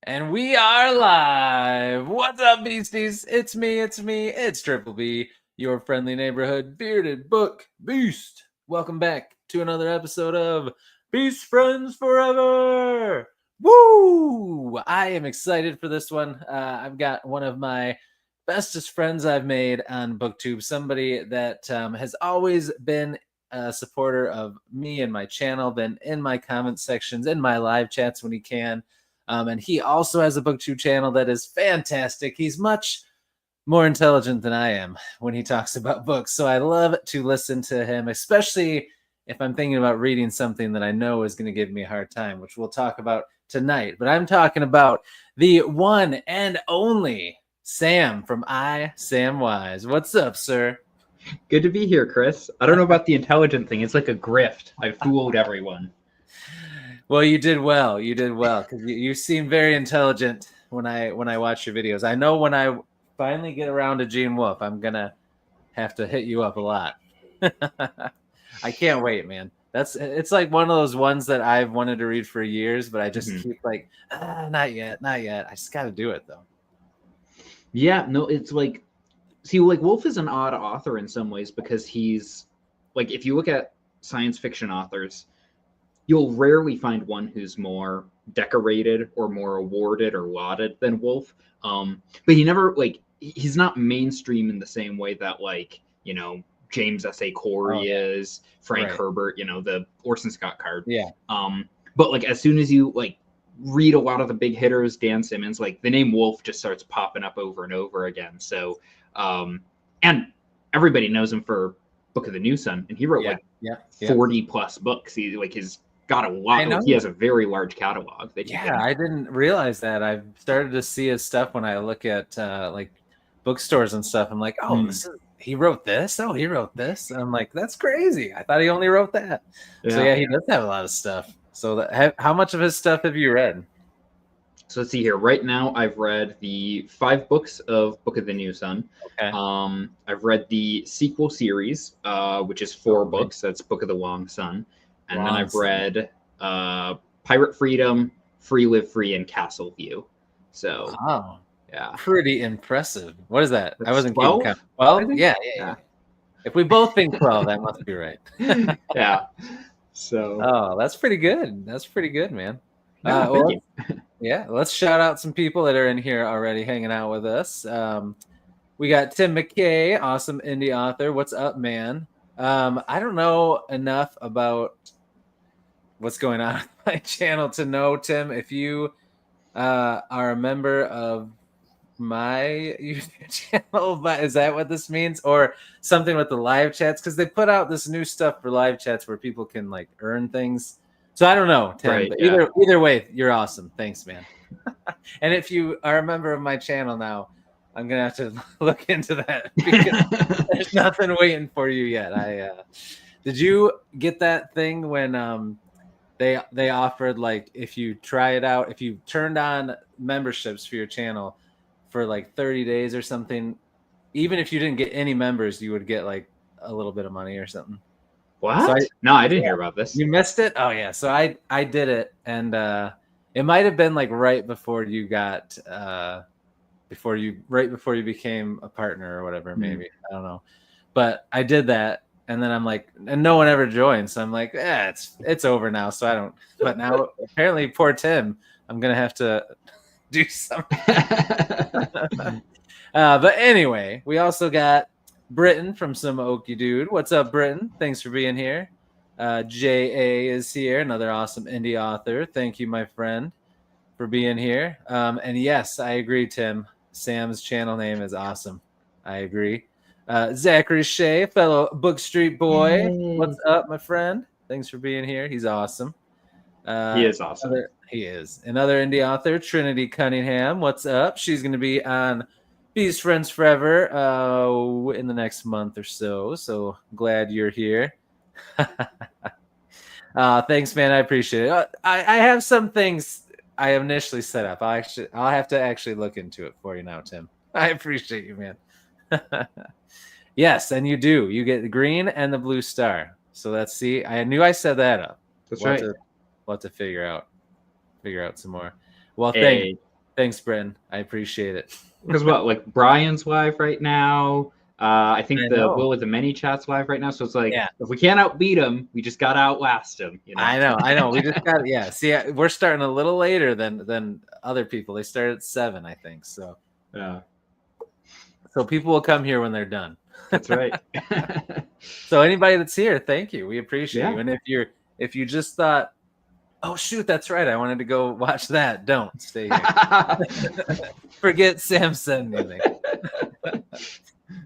And we are live. What's up, beasties? It's Triple B, your friendly neighborhood bearded book beast. Welcome back to another episode of Beast Friends Forever. Woo! I am excited for this one. I've got one of my bestest friends I've made on BookTube, somebody that has always been a supporter of me and my channel, been in my comment sections, in my live chats when he can. And he also has a BookTube channel that is fantastic. He's much more intelligent than I am when he talks about books. So I love to listen to him, especially if I'm thinking about reading something that I know is going to give me a hard time, which we'll talk about tonight. But I'm talking about the one and only Sam from iSamWise. What's up, sir? Good to be here, Chris. I don't know about the intelligent thing. It's like a grift. I fooled everyone. Well, you did well. You did well because you seem very intelligent when I watch your videos. I know when I finally get around to Gene Wolfe, I'm gonna have to hit you up a lot. I can't wait, man. It's like one of those ones that I've wanted to read for years, but I just keep like, not yet. I just got to do it though. Yeah, no, it's like, see, like Wolfe is an odd author in some ways because he's like, if you look at science fiction authors, you'll rarely find one who's more decorated or more awarded or lauded than Wolfe. But he never he's not mainstream in the same way that James S.A. Corey is, Frank Herbert, the Orson Scott Card. Yeah. But like as soon as you read a lot of the big hitters, Dan Simmons, the name Wolfe just starts popping up over and over again. So and everybody knows him for Book of the New Sun, and he wrote 40 plus books. He's got a lot. He has a very large catalog. I didn't realize that. I've started to see his stuff when I look at bookstores and stuff. I'm like, he wrote this. Oh, he wrote this. And I'm like, that's crazy. I thought he only wrote that. Yeah. So he does have a lot of stuff. So how much of his stuff have you read? So let's see here. Right now, I've read the 5 books of Book of the New Sun. Okay. I've read the sequel series, which is 4 books. That's Book of the Long Sun. And then I've read Pirate Freedom, Free Live Free, and Castle View. So, yeah, pretty impressive. What is that? That's I wasn't 12? keeping count. 12? Yeah. If we both think 12, that must be right. Yeah. So. That's pretty good. That's pretty good, man. Thank you. Yeah, let's shout out some people that are in here already hanging out with us. We got Tim McKay, awesome indie author. What's up, man? I don't know enough about what's going on my channel to know, Tim, if you are a member of my YouTube channel, but is that what this means? Or something with the live chats? Because they put out this new stuff for live chats where people can earn things. So I don't know, Tim. But either way, you're awesome. Thanks, man. And if you are a member of my channel now, I'm gonna have to look into that because there's nothing waiting for you yet. Did you get that thing when they offered if you try it out, if you turned on memberships for your channel for 30 days or something, even if you didn't get any members, you would get a little bit of money or something. What? So I didn't hear about this. You missed it? Oh yeah. So I did it, and it might have been right before you got before you became a partner or whatever, maybe. I don't know. But I did that, and then I'm like, and no one ever joined. So I'm like, it's over now. So I don't, but now apparently poor Tim, I'm going to have to do something. But anyway, we also got Britton from Some Okie Dude. What's up, Britton? Thanks for being here. J.A. is here, another awesome indie author. Thank you, my friend, for being here. And yes, I agree, Tim. Sam's channel name is awesome. I agree. Zachary Shea, fellow Book Street boy. Hey. What's up, my friend? Thanks for being here. He's awesome. He is awesome. He is. Another indie author, Trinity Cunningham. What's up? She's going to be on Beast Friends Forever in the next month or so. So glad you're here. Thanks, man. I appreciate it. I have some things I initially set up. I'll have to actually look into it for you now, Tim. I appreciate you, man. Yes, and you do. You get the green and the blue star. So I knew I set that up. That's right. We'll have to figure out some more. Well, thank you. Thanks, Bren. I appreciate it. Because what, like Brian's live right now. I think I the know. Will with the Many Chat's live right now. So it's like, Yeah. if we can't outbeat him, we just gotta outlast him. You know. I know. We just got See, we're starting a little later than other people. They start at 7, I think. So Yeah, so people will come here when they're done. that's right. So anybody that's here, thank you. We appreciate Yeah. you. And if you just thought, oh shoot, that's right, I wanted to go watch that, don't stay here. Forget Sam said anything.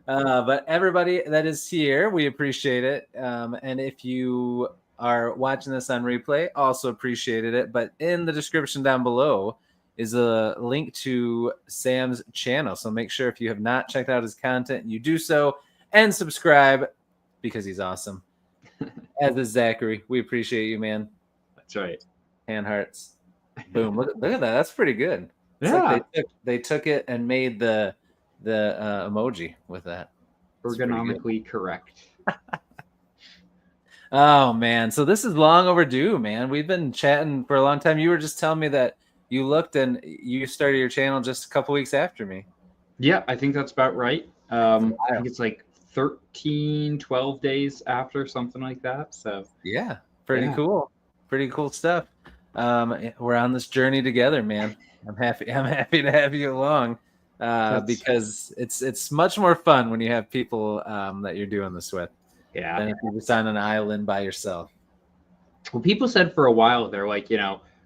But everybody that is here, we appreciate it. And if you are watching this on replay, also appreciated it. But in the description down below is a link to Sam's channel. So make sure if you have not checked out his content, you do so and subscribe because he's awesome. As is Zachary. We appreciate you, man. That's right. Hand hearts. Boom. Look at that. That's pretty good. It's like they took it and made the emoji with that. Ergonomically correct. Oh man, so this is long overdue, man. We've been chatting for a long time. You were just telling me that you looked and you started your channel just a couple weeks after me. Yeah, I think that's about right. I think it's like 13, 12 days after, something like that. So yeah, pretty cool stuff. We're on this journey together, man. I'm happy to have you along. Because it's much more fun when you have people that you're doing this with. Yeah. Than if you're just on an island by yourself. Well, people said for a while, they're like,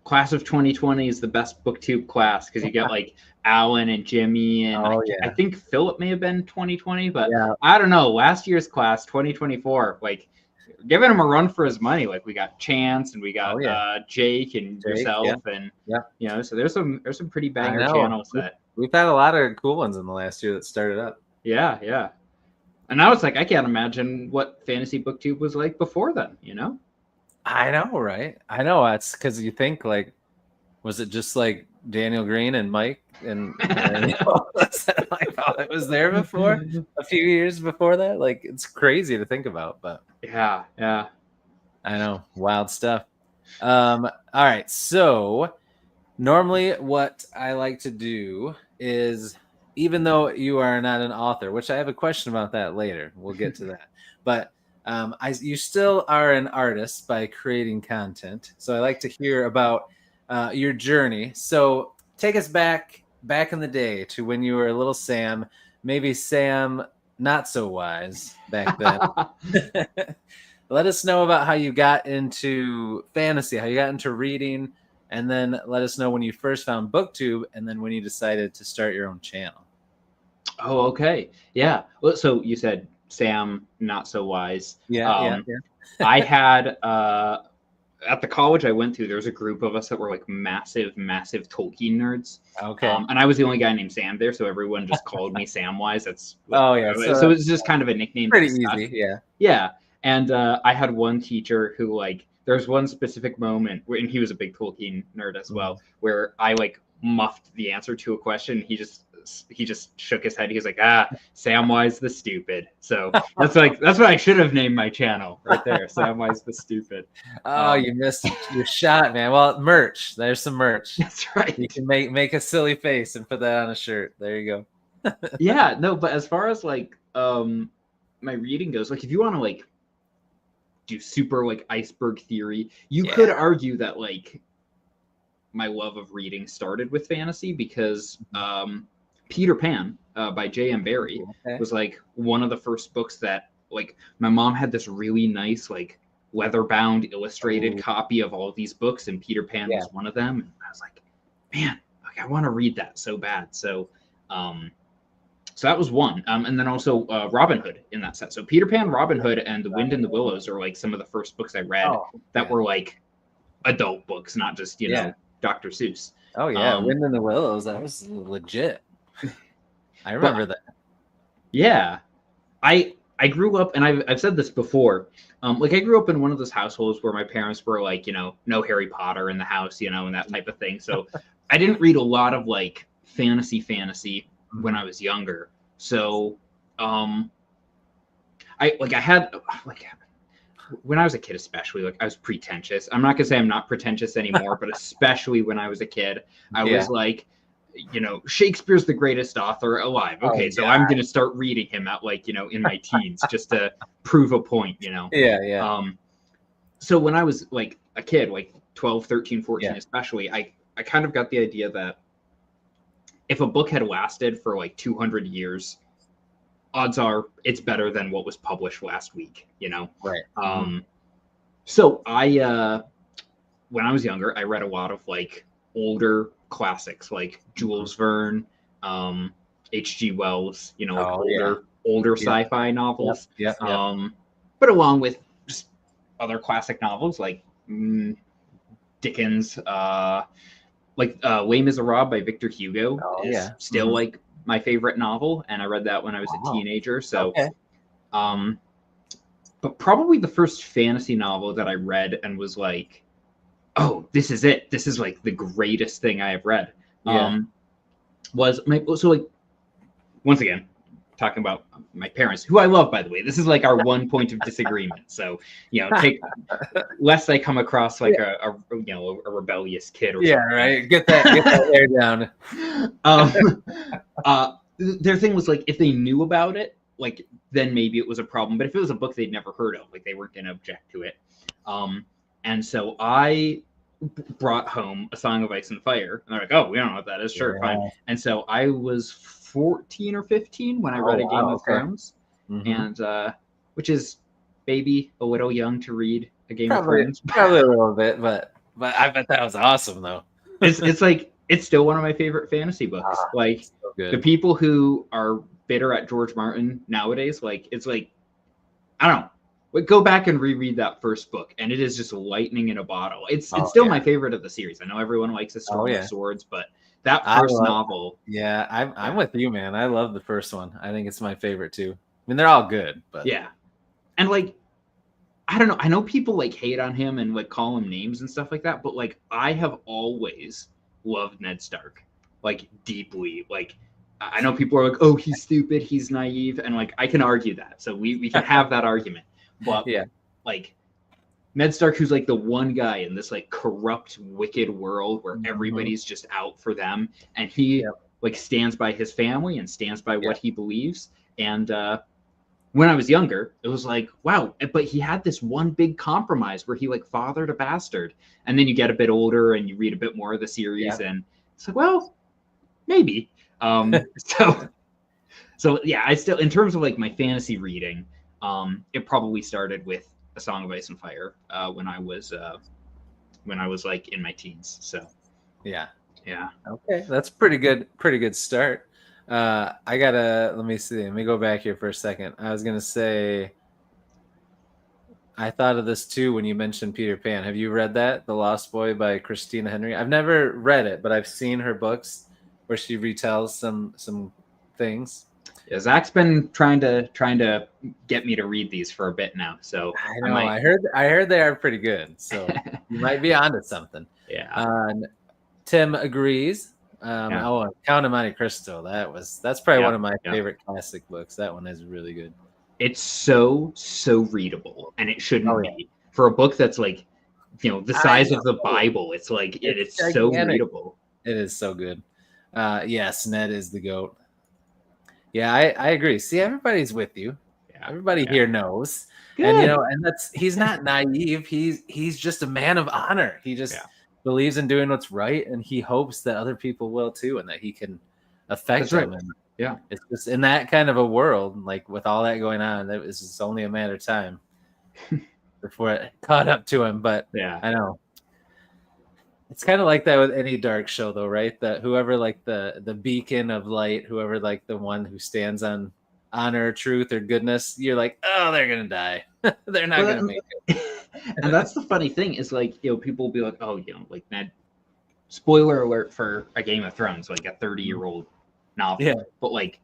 class of 2020 is the best booktube class because you get like Alan and Jimmy and I think Philip may have been 2020, but I don't know. Last year's class, 2024, like giving him a run for his money. Like we got Chance and we got Jake and yourself and so there's some pretty banger channels that we've had a lot of cool ones in the last year that started up. Yeah. And now it's like I can't imagine what Fantasy Booktube was like before then, I know, right? I know. That's because you think like, was it just like Daniel Green and Mike and like, it was there before a few years before that? Like it's crazy to think about, but yeah. I know, wild stuff. All right, so normally what I like to do is, even though you are not an author, which I have a question about that later, we'll get to that, but you still are an artist by creating content. So I like to hear about your journey. So take us back in the day to when you were a little Sam, maybe Sam not so wise back then. Let us know about how you got into fantasy, how you got into reading, and then let us know when you first found BookTube and then when you decided to start your own channel. Oh, okay. Yeah. Well, so you said Sam, not so wise. Yeah. I had, at the college I went to, there was a group of us that were like massive Tolkien nerds. Okay. And I was the only guy named Sam there, so everyone just called me SamWise. That's so it's just kind of a nickname. Pretty easy, yeah. Yeah. And I had one teacher who like, there's one specific moment where, and he was a big Tolkien nerd as well, where I like muffed the answer to a question. He just shook his head. He was like, SamWise the stupid. So that's what I should have named my channel right there. SamWise the stupid. Oh, you missed your shot, man. Well, merch. There's some merch. That's right. You can make a silly face and put that on a shirt. There you go. Yeah, no, but as far as like my reading goes, like if you want to like do super like iceberg theory, you could argue that like my love of reading started with fantasy because Peter Pan by J.M. Barrie was like one of the first books that like my mom had this really nice like leather-bound illustrated copy of all of these books, and Peter Pan was one of them. And I was like, man, like I want to read that so bad. So so that was one. And then also Robin Hood in that set. So Peter Pan, Robin Hood, and The Wind in the Willows are like some of the first books I read that were like adult books, not just, know, Dr. Seuss. Oh yeah, Wind in the Willows. That was legit. I remember that. Yeah. I grew up, and I've said this before, like I grew up in one of those households where my parents were like, no Harry Potter in the house, and that type of thing. So I didn't read a lot of like fantasy when I was younger. So I had like when I was a kid, especially like I was pretentious. I'm not gonna say I'm not pretentious anymore, but especially when I was a kid, I was like, Shakespeare's the greatest author alive. Okay, so I'm going to start reading him at in my teens just to prove a point, Yeah. So when I was like a kid, like 12, 13, 14 Yeah. especially, I kind of got the idea that if a book had lasted for like 200 years, odds are it's better than what was published last week, Right. So when I was younger, I read a lot of like older classics like Jules Verne, H.G. Wells, older sci-fi novels. Yeah. But along with just other classic novels like Dickens, like Les Miserables by Victor Hugo is still like my favorite novel, and I read that when I was a teenager. So, but probably the first fantasy novel that I read and was like, oh, this is it. This is like the greatest thing I have read. Was once again, talking about my parents, who I love, by the way. This is like our one point of disagreement. So, take lest I come across like a rebellious kid or something. Right. Get that hair down. Their thing was like, if they knew about it, like then maybe it was a problem. But if it was a book they'd never heard of, like they weren't going to object to it. And so I brought home A Song of Ice and Fire. And they're like, oh, we don't know what that is. Sure, fine. And so I was 14 or 15 when I read A Game of Thrones. And which is maybe a little young to read A Game of Thrones. Probably a little bit, but I bet that was awesome, though. It's like, it's still one of my favorite fantasy books. Like, the people who are bitter at George Martin nowadays, like, it's like, I don't know. But go back and reread that first book, and it is just lightning in a bottle. It's still my favorite of the series. I know everyone likes A Storm of Swords, but that first novel. Yeah, I'm with you, man. I love the first one. I think it's my favorite too. I mean, they're all good, but and like, I don't know. I know people like hate on him and like call him names and stuff like that, but like I have always loved Ned Stark, like deeply. Like I know people are like, oh, he's stupid, he's naive, and like I can argue that. So we can have that argument. But like Ned Stark, who's like the one guy in this like corrupt, wicked world where everybody's just out for them, and he like stands by his family and stands by what he believes. And when I was younger, it was like, wow, but he had this one big compromise where he like fathered a bastard. And then you get a bit older and you read a bit more of the series, and it's like, well, maybe. So yeah, I still, in terms of like my fantasy reading, it probably started with A Song of Ice and Fire when I was like in my teens. So yeah. Okay, that's pretty good start. Let me go back here for a second. I was gonna say, I thought of this too when you mentioned Peter Pan. Have you read that, The Lost Boy by Christina Henry? I've never read it, but I've seen her books where she retells some things. Yeah, Zach's been trying to get me to read these for a bit now. So I know. I heard they are pretty good. So you might be onto something. Yeah. Tim agrees. Count of Monte Cristo. That's probably one of my favorite classic books. That one is really good. It's so readable, and it shouldn't be for a book that's like, the size of the Bible. It's like it's so readable. It is so good. Yes, Ned is the GOAT. Yeah, I agree. See, everybody's with you. Yeah, everybody here knows. Good. And he's not naive. He's just a man of honor. He just believes in doing what's right, and he hopes that other people will too, and that he can affect them. Right. And it's just in that kind of a world, like with all that going on, it's only a matter of time before it caught up to him. But I know. It's kind of like that with any dark show, though, right? That whoever like the beacon of light, whoever like the one who stands on honor, truth, or goodness, you're like, oh, they're gonna die. They're not gonna make it. And that's the funny thing is like, people will be like, oh, like Ned. Spoiler alert for A Game of Thrones, like a 30-year-old novel. Yeah. But like,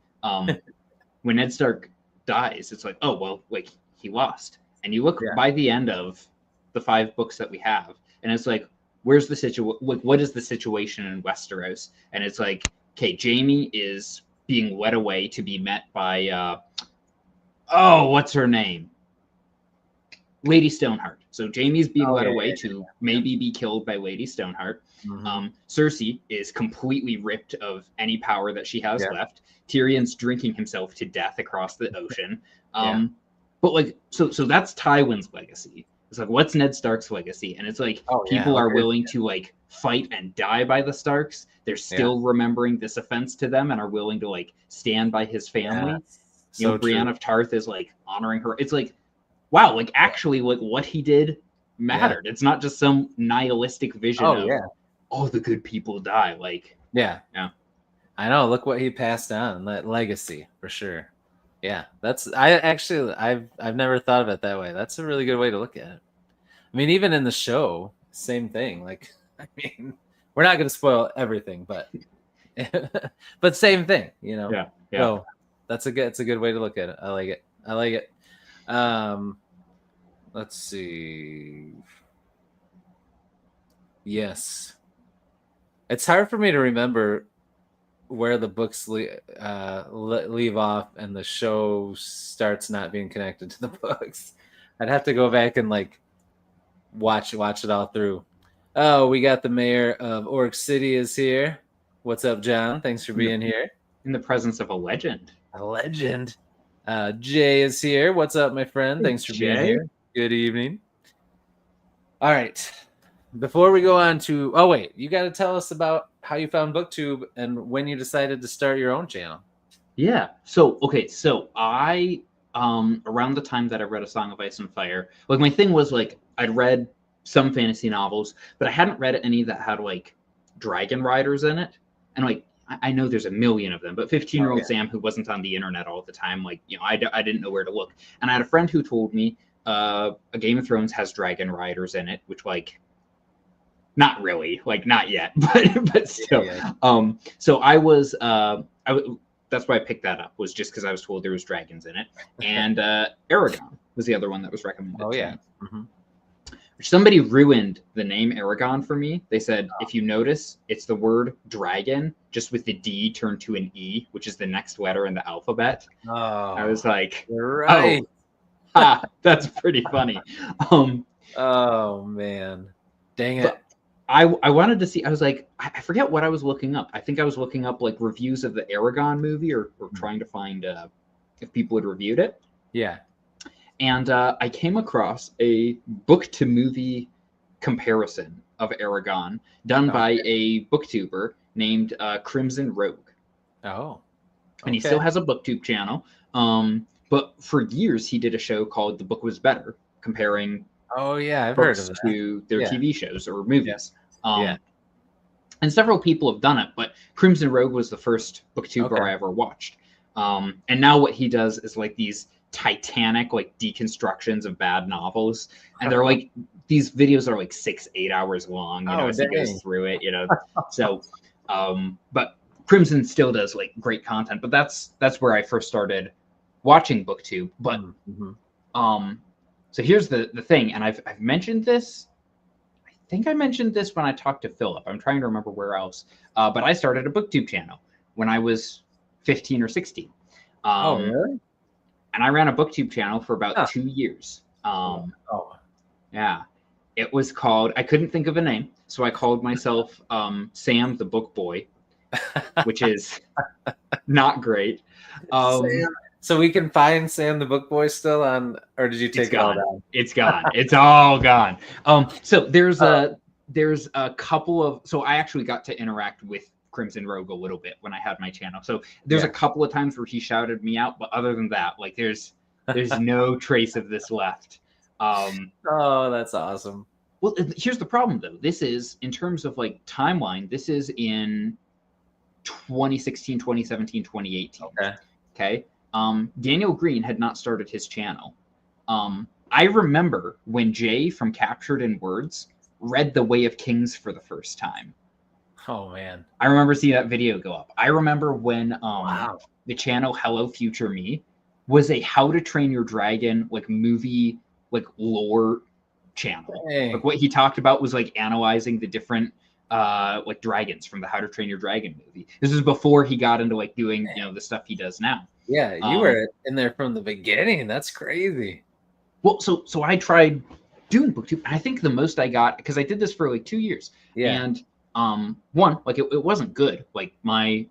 when Ned Stark dies, it's like, oh well, like he lost. And you look by the end of the 5 books that we have, and it's like, where's the situation? Like, what is the situation in Westeros? And it's like, okay, Jaime is being led away to be met by, what's her name? Lady Stoneheart. So Jaime's being led yeah, away to maybe be killed by Lady Stoneheart. Mm-hmm. Cersei is completely ripped of any power that she has Yeah. left. Tyrion's drinking himself to death across the ocean. Yeah. But like, so that's Tywin's legacy. It's like, what's Ned Stark's legacy? And it's like, Oh yeah. people What are is willing to like fight and die by the Starks. They're still remembering this offense to them and are willing to like stand by his family. You know, So Brienne true. of Tarth is like honoring her. It's like, wow, like actually, like what he did mattered. It's not just some nihilistic vision of, oh, the good people die. Like, yeah. I know. Look what he passed on. That legacy for sure. Yeah, I've never thought of it that way. That's a really good way to look at it. I mean, even in the show, same thing. Like, I mean, we're not going to spoil everything, but but same thing, you know. Yeah. So it's a good way to look at it. I like it. Let's see. Yes, it's hard for me to remember where the books leave off and the show starts not being connected to the books. I'd have to go back and like watch it all through. Oh, we got the mayor of Orc City is here. What's up, John? Thanks for being here. In the presence of a legend. A legend. Jay is here. What's up, my friend? Thanks for being here. Good evening. All right. Before we go on to, oh wait, you got to tell us about how you found BookTube and when you decided to start your own channel. Yeah. So I around the time that I read A Song of Ice and Fire, like my thing was like I'd read some fantasy novels, but I hadn't read any that had like dragon riders in it. And like I know there's a million of them, but 15-year-old Sam, who wasn't on the internet all the time, like, you know, I didn't know where to look. And I had a friend who told me a Game of Thrones has dragon riders in it, which like not really, like not yet, but still. So I was that's why I picked that up, was just because I was told there was dragons in it. And Aragon was the other one that was recommended. Oh yeah. Mm-hmm. Somebody ruined the name Aragon for me. They said, if you notice, it's the word dragon, just with the D turned to an E, which is the next letter in the alphabet. Oh, I was like, you're right. Oh, that's pretty funny. Oh man, dang it. I wanted to see, I was like, I forget what I was looking up. I think I was looking up like reviews of the Aragon movie or trying to find if people had reviewed it. Yeah. And I came across a book to movie comparison of Aragon done by a booktuber named Crimson Rogue. Oh. Okay. And he still has a booktube channel. But for years he did a show called The Book Was Better, comparing I've heard of that. to their TV shows or movies. Yeah. And several people have done it, but Crimson Rogue was the first booktuber I ever watched. And now what he does is like these titanic like deconstructions of bad novels, and they're like, these videos are like 6-8 hours long, you know, as he goes through it, you know. So but Crimson still does like great content, but that's where I first started watching booktube. But so here's the thing, and I've mentioned this, I think I mentioned this when I talked to Philip, I'm trying to remember where else, but I started a booktube channel when I was 15 or 16. Oh really? And I ran a booktube channel for about 2 years. Yeah. It was called, I couldn't think of a name, so I called myself Sam the Book Boy, which is not great. So we can find Sam the Book Boy still on, or did you take it all down? It's gone. It's all gone. So there's a couple of, so I actually got to interact with Crimson Rogue a little bit when I had my channel. So there's a couple of times where he shouted me out, but other than that, like there's no trace of this left. Oh, that's awesome. Well, here's the problem though. This is, in terms of like timeline, this is in 2016, 2017, 2018. Okay. Daniel Green had not started his channel. I remember when Jay from Captured in Words read The Way of Kings for the first time. Oh man, I remember seeing that video go up. I remember when the channel Hello Future Me was a How to Train Your Dragon like movie like lore channel. Like what he talked about was like analyzing the different like dragons from the How to Train Your Dragon movie. This is before he got into like doing, you know, the stuff he does now. Yeah, you were in there from the beginning. That's crazy. Well, so I tried doing booktube, and I think the most I got, because I did this for like 2 years, Yeah. and one, like it wasn't good. Like my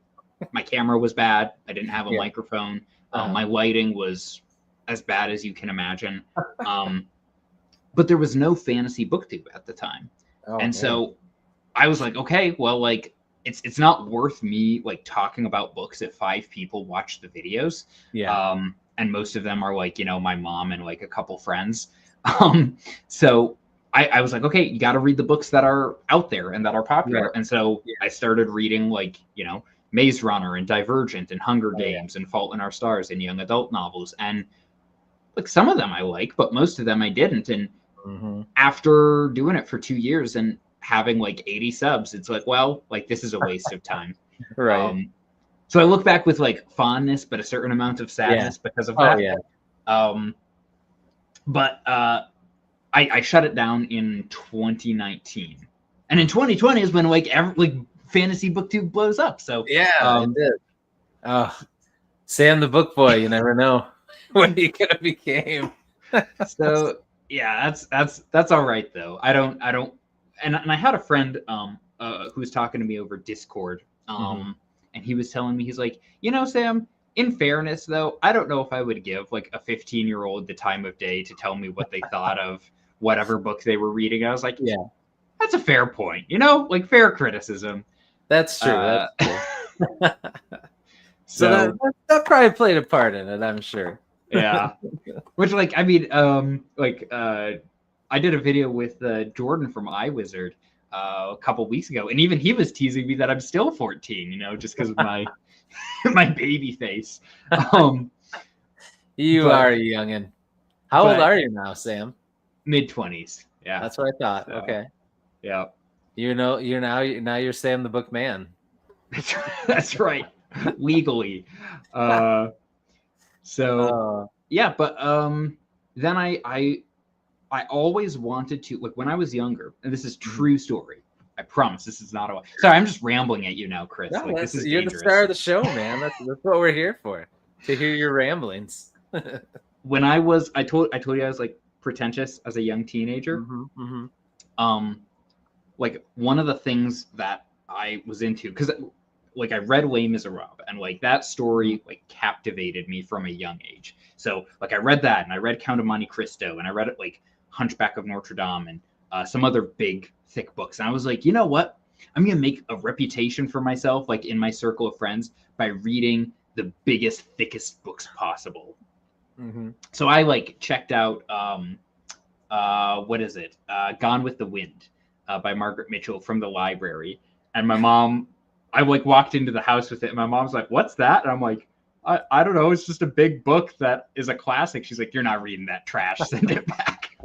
camera was bad. I didn't have a Yeah. microphone. My lighting was as bad as you can imagine. But there was no fantasy booktube at the time. Oh, And man. so I was like, okay, well, like it's not worth me like talking about books if 5 people watch the videos. Yeah. And most of them are like, you know, my mom and like a couple friends. So I was like, okay, you got to read the books that are out there and that are popular. Right. And so Yeah. I started reading like, you know, Maze Runner and Divergent and Hunger Games and Fault in Our Stars and young adult novels. And like some of them I like, but most of them I didn't. And after doing it for 2 years and having like 80 subs, it's like, well, like this is a waste of time. Right. So I look back with like fondness, but a certain amount of sadness because of that. Oh, yeah. But I shut it down in 2019, and in 2020 is when like fantasy booktube blows up. So Yeah, it did. Oh, Sam the Book Boy, you never know what he could have became. So yeah, that's all right though. I don't and I had a friend who was talking to me over Discord, and he was telling me, he's like, you know, Sam, in fairness though, I don't know if I would give like a 15-year-old the time of day to tell me what they thought of whatever book they were reading. I was like, Yeah, that's a fair point, you know, like fair criticism. that's true. That's true. So that probably played a part in it, I'm sure. yeah, which like I mean, I did a video with Jordan from iWizard a couple weeks ago, and even he was teasing me that I'm still 14, you know, just because of my my baby face. You are a youngin. How old are you now, Sam? Mid-20s. Yeah, that's what I thought. So, okay. Yeah. You know, you're Sam the Book Man. That's right. Legally. So yeah, but then I always wanted to, like when I was younger, and this is true story. I promise this is not a. Sorry, I'm just rambling at you now, Chris. No, like, this is you're dangerous. the star of the show, man. That's what we're here for, to hear your ramblings. When I told you I was like pretentious as a young teenager. Like one of the things that I was into, because like I read Les Miserables, and like that story like captivated me from a young age. So like I read that, and I read Count of Monte Cristo, and I read it like Hunchback of Notre Dame, and some other big thick books. And I was like, you know what? I'm gonna make a reputation for myself, like in my circle of friends, by reading the biggest, thickest books possible. So I like checked out what is it? Gone with the Wind by Margaret Mitchell from the library. And my mom, I like walked into the house with it, and my mom's like, "What's that?" And I'm like, I don't know. It's just a big book that is a classic. She's like, "You're not reading that trash. Send it back."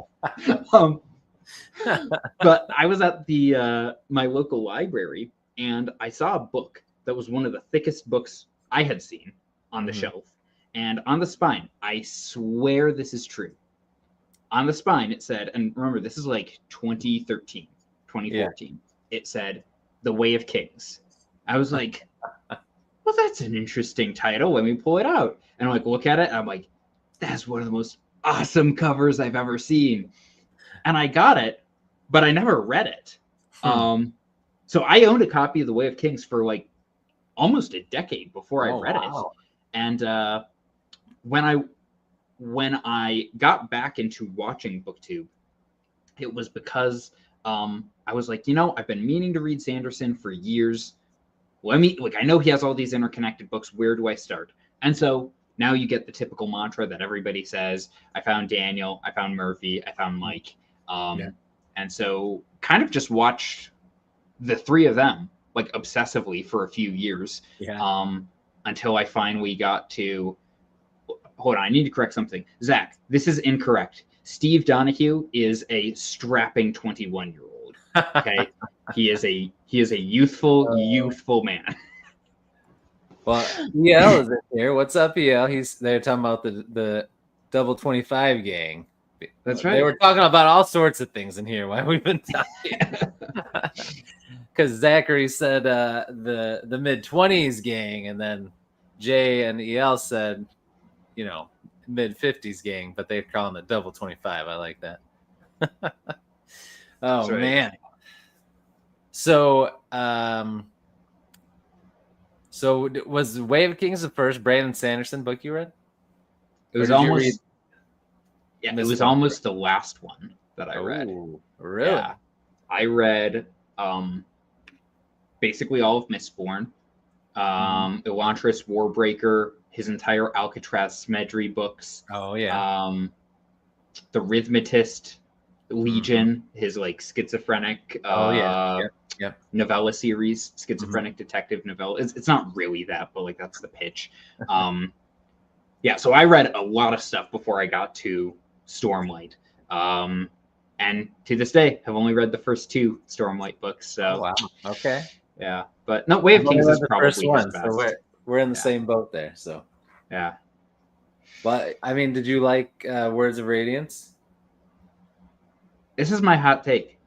But I was at the my local library, and I saw a book that was one of the thickest books I had seen on the shelf. And on the spine, I swear this is true. On the spine, it said, and remember, this is like 2013, 2014. Yeah. It said, "The Way of Kings." I was like, well, that's an interesting title. Let me pull it out. And I'm like, look at it. And I'm like, that's one of the most awesome covers I've ever seen. And I got it, but I never read it. So I owned a copy of The Way of Kings for like almost a decade before I read it. And when I got back into watching BookTube, it was because I was like, you know, I've been meaning to read Sanderson for years. I know he has all these interconnected books. Where do I start? And so now you get the typical mantra that everybody says: I found Daniel, I found Murphy, I found Mike. And so kind of just watched the 3 of them like obsessively for a few years until I finally got to. Hold on, I need to correct something. Zach, this is incorrect. Steve Donahue is a strapping 21-year-old. Okay, he is a youthful man. Well, EL is in here. What's up, EL? They're talking about the double 25 gang. That's right. They were talking about all sorts of things in here. Why we've been talking? Because Zachary said the mid-20s gang, and then Jay and EL said, you know, mid-50s gang, but they're calling it Double 25. I like that. That's right. Man. So, was Way of Kings the first Brandon Sanderson book you read? It was almost, it was almost the last one that I read. Really? Yeah. I read basically all of Mistborn, Elantris, Warbreaker, his entire Alcatraz Smedry books. Oh yeah. The Rhythmatist, Legion, his like schizophrenic novella series, schizophrenic detective novella. It's not really that, but like that's the pitch. Yeah, so I read a lot of stuff before I got to Stormlight. And to this day, have only read the first 2 Stormlight books. So wow. Okay. Yeah, but no, Way of Kings is probably first one, his best. so we're in the same boat there. So yeah. But I mean, did you like Words of Radiance? This is my hot take.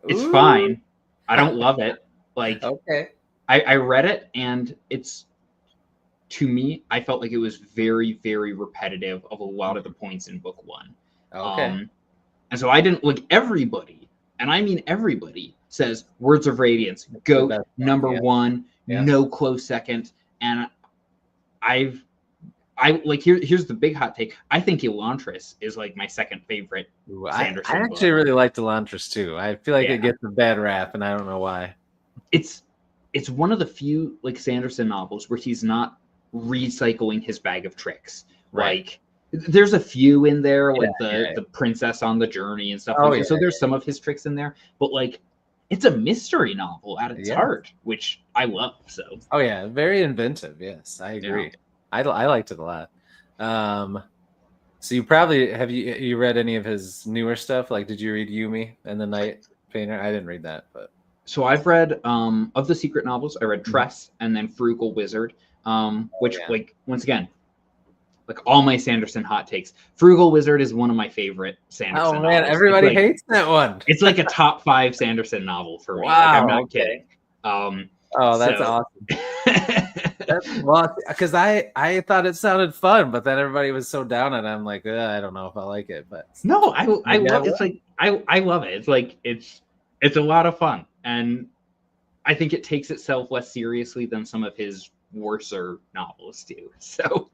It's fine. I don't love it. Like, okay. I read it, and it's, to me, I felt like it was very, very repetitive of a lot of the points in book 1. Okay. And so I didn't, like, everybody, and I mean everybody, says Words of Radiance, GOAT, number 1, no close second. And here's the big hot take. I think Elantris is like my second favorite Sanderson I actually really liked Elantris too. I feel like it gets a bad rap, and I don't know why. It's one of the few like Sanderson novels where he's not recycling his bag of tricks. Right. Like there's a few in there, like the Princess on the Journey and stuff like that. So there's some of his tricks in there, but like it's a mystery novel at its heart, which I love. So very inventive. Yes, I agree. I liked it a lot. So you probably have you read any of his newer stuff? Like, did you read Yumi and the Night Painter? I didn't read that, but so I've read of the secret novels. I read Tress and then Frugal Wizard, which like once again, like all my Sanderson hot takes. Frugal Wizard is one of my favorite Sanderson. Oh man, novels. Everybody hates that one. It's like a top 5 Sanderson novel for me. Wow, like, I'm not kidding. That's awesome. Well, because I thought it sounded fun, but then everybody was so down on it. I'm like, I don't know if I like it. But no, I love it's like I love it. It's like it's a lot of fun, and I think it takes itself less seriously than some of his worser novels do. So,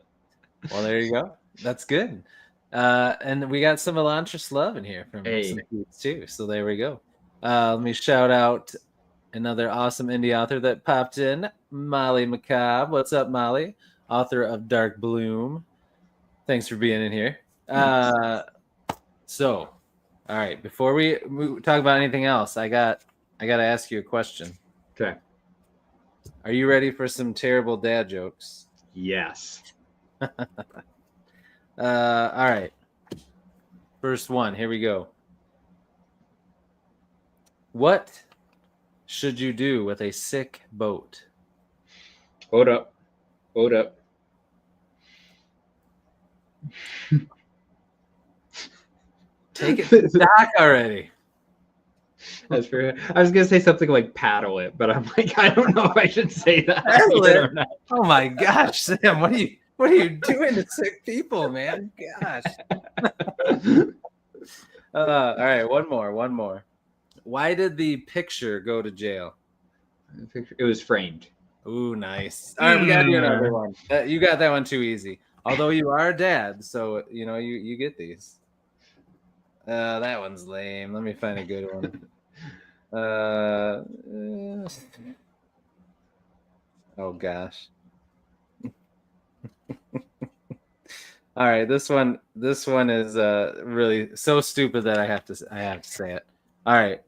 well, there you go. That's good. And we got some Elantris love in here from some kids too. So there we go. Let me shout out another awesome indie author that popped in, Molly Macabre. What's up, Molly? Author of Dark Bloom. Thanks for being in here. So, all right, before we talk about anything else, I got to ask you a question. Okay. Are you ready for some terrible dad jokes? Yes. All right. First one. Here we go. What should you do with a sick boat? Hold up. Take it to the dock already. That's fair. I was gonna say something like paddle it, but I'm like, I don't know if I should say that. Or not. Oh my gosh, Sam, what are you doing to sick people, man? Gosh. All right, one more. Why did the picture go to jail? It was framed. Ooh, nice. All right, we gotta do another one. You got that one too easy. Although you are a dad, so you get these. That one's lame. Let me find a good one. Oh gosh. All right, this one is really so stupid that I have to say it. All right.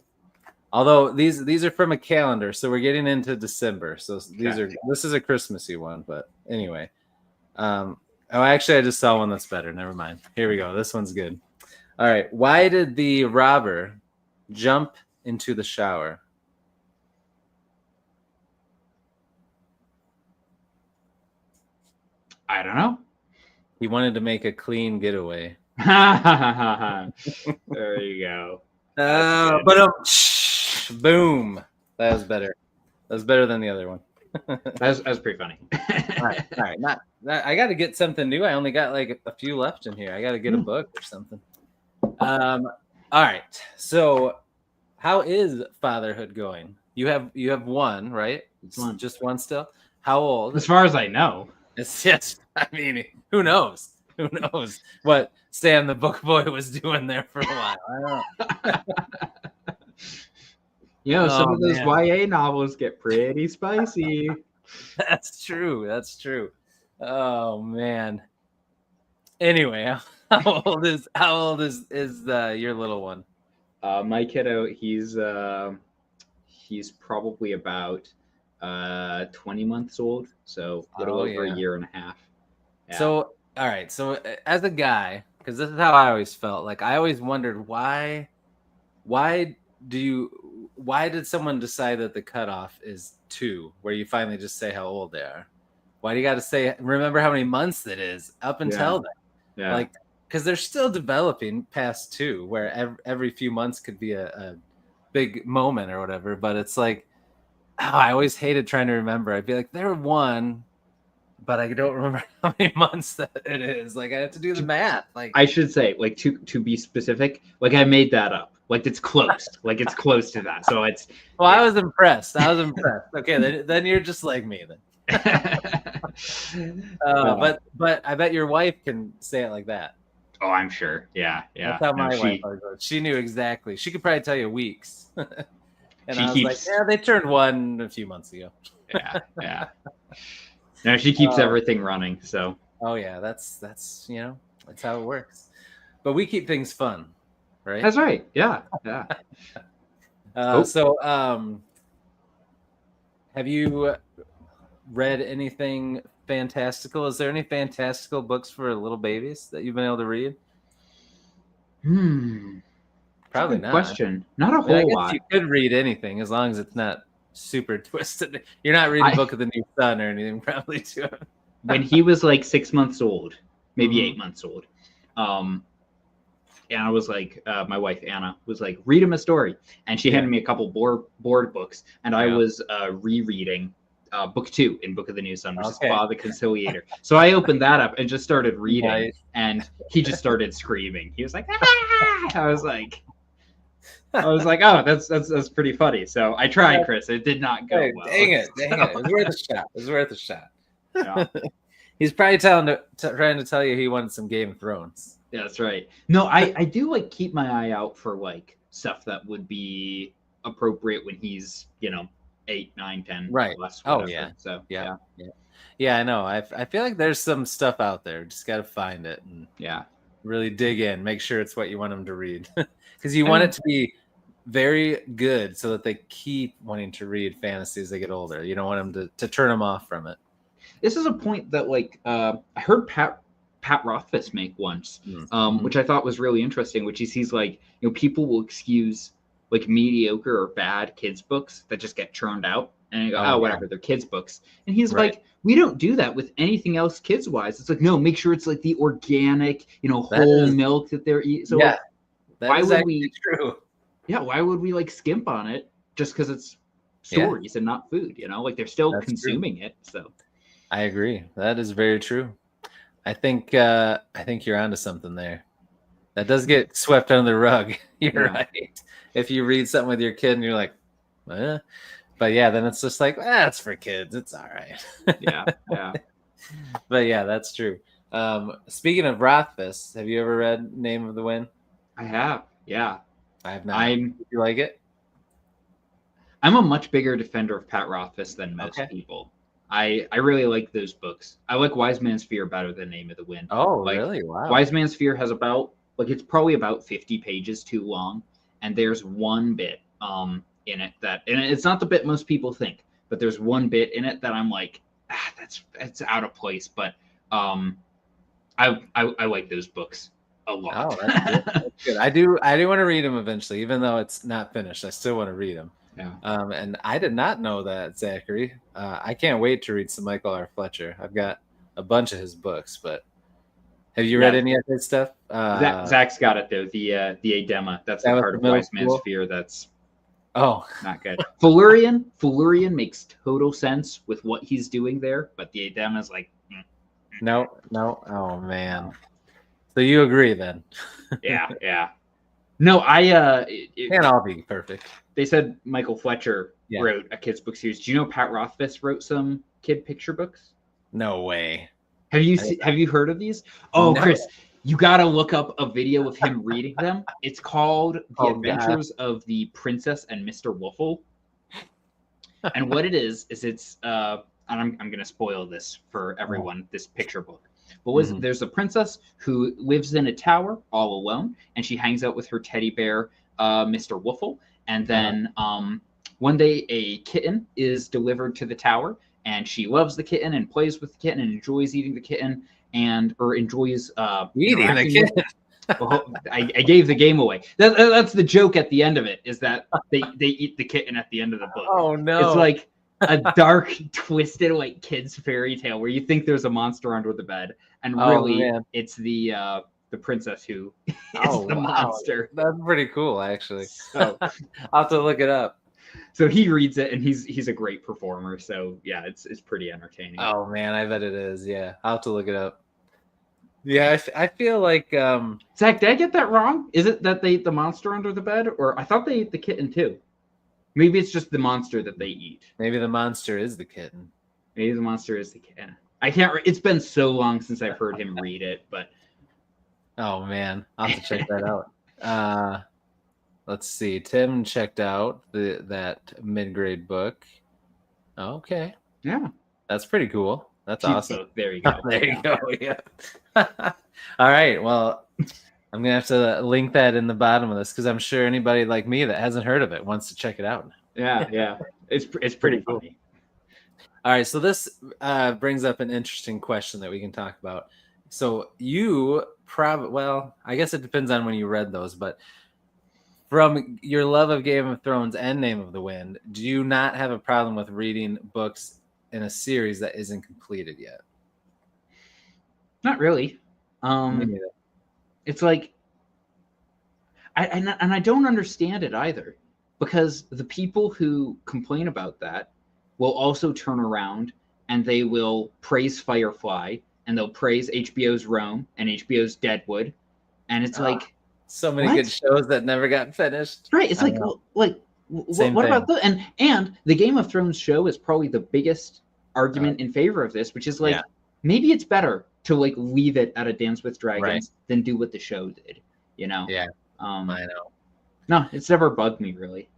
Although these are from a calendar, so we're getting into December. So this is a Christmassy one, but anyway. Actually, I just saw one that's better. Never mind. Here we go. This one's good. All right. Why did the robber jump into the shower? I don't know. He wanted to make a clean getaway. There you go. But boom. That was better. That was better than the other one. That was pretty funny. All right. I got to get something new. I only got like a few left in here. I got to get a book or something. All right. So, how is fatherhood going? You have one, right? It's one. Just one still. How old? As far as I know. It's just. I mean, who knows? Who knows what Sam the book boy was doing there for a while? I don't know. Some of those YA novels get pretty spicy. That's true. That's true. Oh man. Anyway, how old is your little one? My kiddo, he's probably about 20 months old, so a little over a year and a half. Yeah. So all right. So as a guy, because this is how I always felt. Like I always wondered why did someone decide that the cutoff is 2, where you finally just say how old they are? Why do you got to remember how many months it is up until then? Yeah. Like, because they're still developing past 2, where every few months could be a big moment or whatever. But it's like, I always hated trying to remember. I'd be like, they're 1, but I don't remember how many months that it is. Like I have to do the math. Like I should say, like to be specific, like I made that up. Like it's close. Like it's close to that. So it's. Well, I was impressed. Okay, then you're just like me then. But I bet your wife can say it like that. Oh, I'm sure. Yeah. That's how my wife was. She knew exactly. She could probably tell you weeks. And I was like, yeah, they turned 1 a few months ago. Yeah. No, she keeps everything running. So. Oh yeah, that's that's how it works. But we keep things fun, right? That's right. Yeah. So, have you read anything fantastical? Is there any fantastical books for little babies that you've been able to read? Probably not. Question. Not a whole lot. You could read anything as long as it's not super twisted. You're not reading Book of the New Sun or anything, probably too. When he was like 6 months old, maybe 8 months old, and I was like, my wife Anna was like, read him a story, and she handed me a couple board books, and I was rereading book 2 in Book of the New Sun, which is Bob the Conciliator. So I opened that up and just started reading, and he just started screaming. He was like, ah! I was like, oh, that's pretty funny. So I tried, Chris. It did not go well. Dang it. It was worth a shot. Yeah. He's probably trying to tell you he wanted some Game of Thrones. Yeah, that's right. No, I do like keep my eye out for like stuff that would be appropriate when he's 8, 9, 10, right? Plus, oh yeah. So yeah. I know. I feel like there's some stuff out there. Just got to find it and really dig in. Make sure it's what you want them to read, because you want it to be very good so that they keep wanting to read fantasy as they get older. You don't want them to turn them off from it. This is a point that like I heard Pat Rothfuss make once, which I thought was really interesting, which is he's like, people will excuse like mediocre or bad kids books that just get churned out, and you go, whatever, they're kids books. And he's like, we don't do that with anything else kids wise. It's like, no, make sure it's like the organic, whole milk that they're eating. So why would we? True. Yeah, why would we like skimp on it just because it's stories and not food? Like they're still consuming it. So I agree. That is very true. I think you're onto something there. That does get swept under the rug. You're right. If you read something with your kid and you're like, but then it's just like, it's for kids. It's all right. Yeah. But yeah, that's true. Speaking of Rothfuss, have you ever read Name of the Wind? I have. Yeah. I have not. Do you like it? I'm a much bigger defender of Pat Rothfuss than most people. I really like those books. I like Wise Man's Fear better than Name of the Wind. Oh, really? Wow. Wise Man's Fear has it's probably about 50 pages too long, and there's one bit in it and it's not the bit most people think, but there's one bit in it that I'm like, that's out of place. But I like those books a lot. Oh, that's good. I do want to read them eventually, even though it's not finished. I still want to read them. Yeah. And I did not know that, Zachary. I can't wait to read some Michael R. Fletcher. I've got a bunch of his books, but have you read any of his stuff? Zach's got it though. The Adema. That's the part of Wise Man's Fear. Oh, Not good. Felurian makes total sense with what he's doing there, but the Adem is like, no. Oh man. So you agree then? yeah. No, Can't all be perfect. they said Michael Fletcher Yeah. wrote a kids book series. Do you know Pat Rothfuss wrote some kid picture books? No way. Have you heard of these? Oh, No. Chris, you got to look up a video of him reading them. It's called The Oh, Adventures of the Princess and Mr. Wuffle. And what it is it's and I'm going to spoil this for everyone, this picture book. But there's a princess who lives in a tower all alone, and she hangs out with her teddy bear, Mr. Wuffle. And then one day a kitten is delivered to the tower, and she loves the kitten and plays with the kitten and enjoys eating the kitten or enjoys eating the kitten. Well, I gave the game away. That's the joke at the end of it, is that they eat the kitten at the end of the book. Oh no! It's like a dark, twisted, like kids fairy tale where you think there's a monster under the bed, and really it's the princess who is the monster. That's pretty cool, actually. So I'll have to look it up. So he reads it, and he's a great performer. So yeah, it's pretty entertaining. Oh man, I bet it is. Yeah, I'll have to look it up. Yeah, I feel like Zach, did I get that wrong? Is it that they eat the monster under the bed, or I thought they ate the kitten too? Maybe it's just the monster that they eat. Maybe the monster is the kitten. Maybe the monster is the kitten. I can't. It's been so long since I've heard him read it, but oh man, I'll have to check that out. Let's see. Tim checked out that mid-grade book. Okay. Yeah, that's pretty cool. That's awesome. Book. There you go. There you go. Yeah. All right. Well, I'm gonna have to link that in the bottom of this because I'm sure anybody like me that hasn't heard of it wants to check it out. Yeah. It's pretty funny. All right. So this brings up an interesting question that we can talk about. So you well, I guess it depends on when you read those, but from your love of Game of Thrones and Name of the Wind, do you not have a problem with reading books in a series that isn't completed yet? Not really. It's like I don't understand it either, because the people who complain about that will also turn around and they will praise Firefly, and they'll praise HBO's Rome and HBO's Deadwood, and it's like so many good shows that never got finished. Right? It's like what about the and the Game of Thrones show is probably the biggest argument in favor of this, which is like maybe it's better to like leave it at A Dance with Dragons than do what the show did. You know? Yeah. I know. No, it's never bugged me really.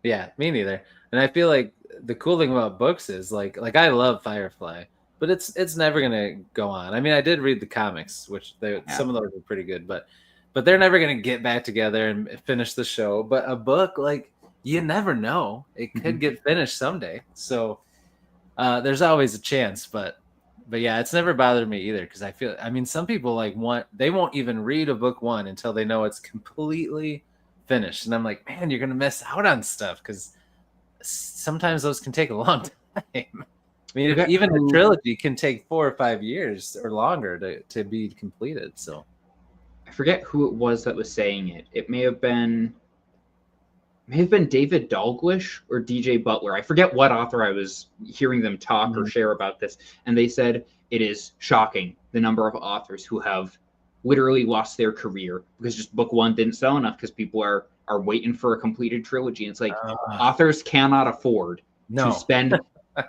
Yeah, me neither. And I feel like the cool thing about books is like I love Firefly, but it's never gonna go on. I mean, I did read the comics, which some of those were pretty good, but they're never gonna get back together and finish the show. But a book, like, you never know, it could get finished someday. So there's always a chance, but yeah, it's never bothered me either, because I mean, some people they won't even read a book one until they know it's completely finished, and I'm like, man, you're gonna miss out on stuff because sometimes those can take a long time. I mean, even a trilogy can take 4 or 5 years or longer to be completed. So I forget who it was that was saying it. It may have been David Dalglish or DJ Butler. I forget what author I was hearing them talk or share about this, and they said it is shocking the number of authors who have literally lost their career because just book one didn't sell enough because people are waiting for a completed trilogy. And it's like authors cannot afford to spend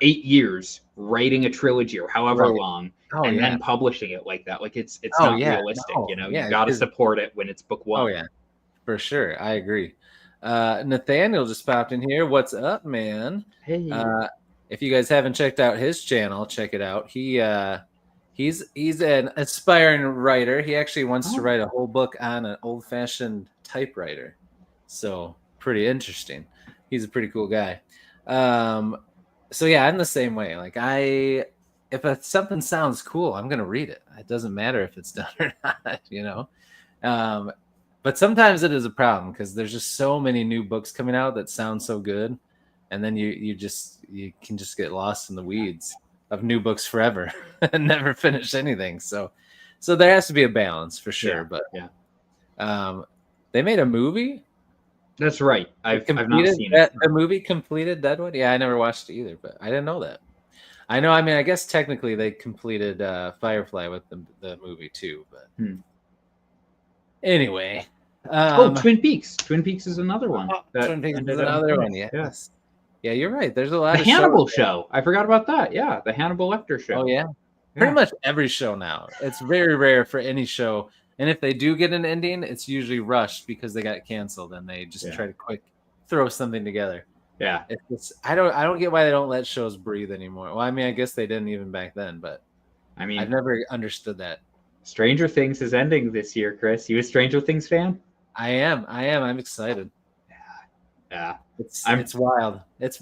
8 years writing a trilogy or however long and then publishing it like that. Like it's not realistic. You know, you got to support it when it's book one. Oh yeah, for sure. I agree. Nathaniel just popped in here. What's up, man? Hey. If you guys haven't checked out his channel, check it out. He's an aspiring writer. He actually wants to write a whole book on an old-fashioned typewriter. So pretty interesting. He's a pretty cool guy. So yeah, I'm the same way. Like if something sounds cool, I'm gonna read it. It doesn't matter if it's done or not, you know. But sometimes it is a problem because there's just so many new books coming out that sound so good, and then you can just get lost in the weeds of new books forever and never finish anything. So there has to be a balance for sure. They made a movie That's right. I've not Completed seen that it. the movie completed Deadwood? Yeah, I never watched it either, but I didn't know that. I know. I mean, I guess technically they completed Firefly with the movie too, but anyway. Twin Peaks. Twin Peaks is another one that Twin Peaks is ended on another point. one. Yeah. Yes. Yeah, you're right. There's a lot The of Hannibal shows. show. I forgot about that. Yeah, the Hannibal Lecter show. Oh yeah. Pretty much every show now. It's very rare for any show, and if they do get an ending, it's usually rushed because they got canceled and they just try to quick throw something together. Yeah. I don't get why they don't let shows breathe anymore. Well, I mean, I guess they didn't even back then, but I mean, I've never understood that. Stranger Things is ending this year, Chris. You a Stranger Things fan? I am. I'm excited. Yeah. It's wild. It's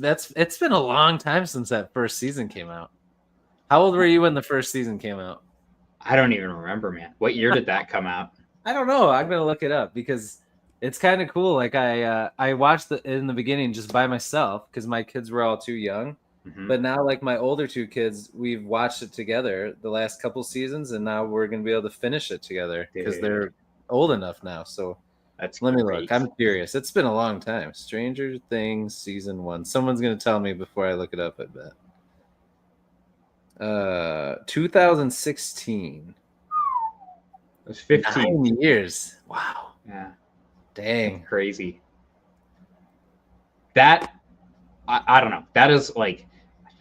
been a long time since that first season came out. How old were you when the first season came out? I don't even remember, man. What year did that come out? I don't know. I'm gonna look it up because it's kind of cool. Like I watched it in the beginning just by myself because my kids were all too young. Mm-hmm. But now, like my older two kids, we've watched it together the last couple seasons, and now we're gonna be able to finish it together because they're old enough now. So let me look. I'm curious. It's been a long time. Stranger Things season 1. Someone's gonna tell me before I look it up. I bet. 2016. It was 15 years. Wow. Yeah. Dang. That's crazy. That I don't know. That is like,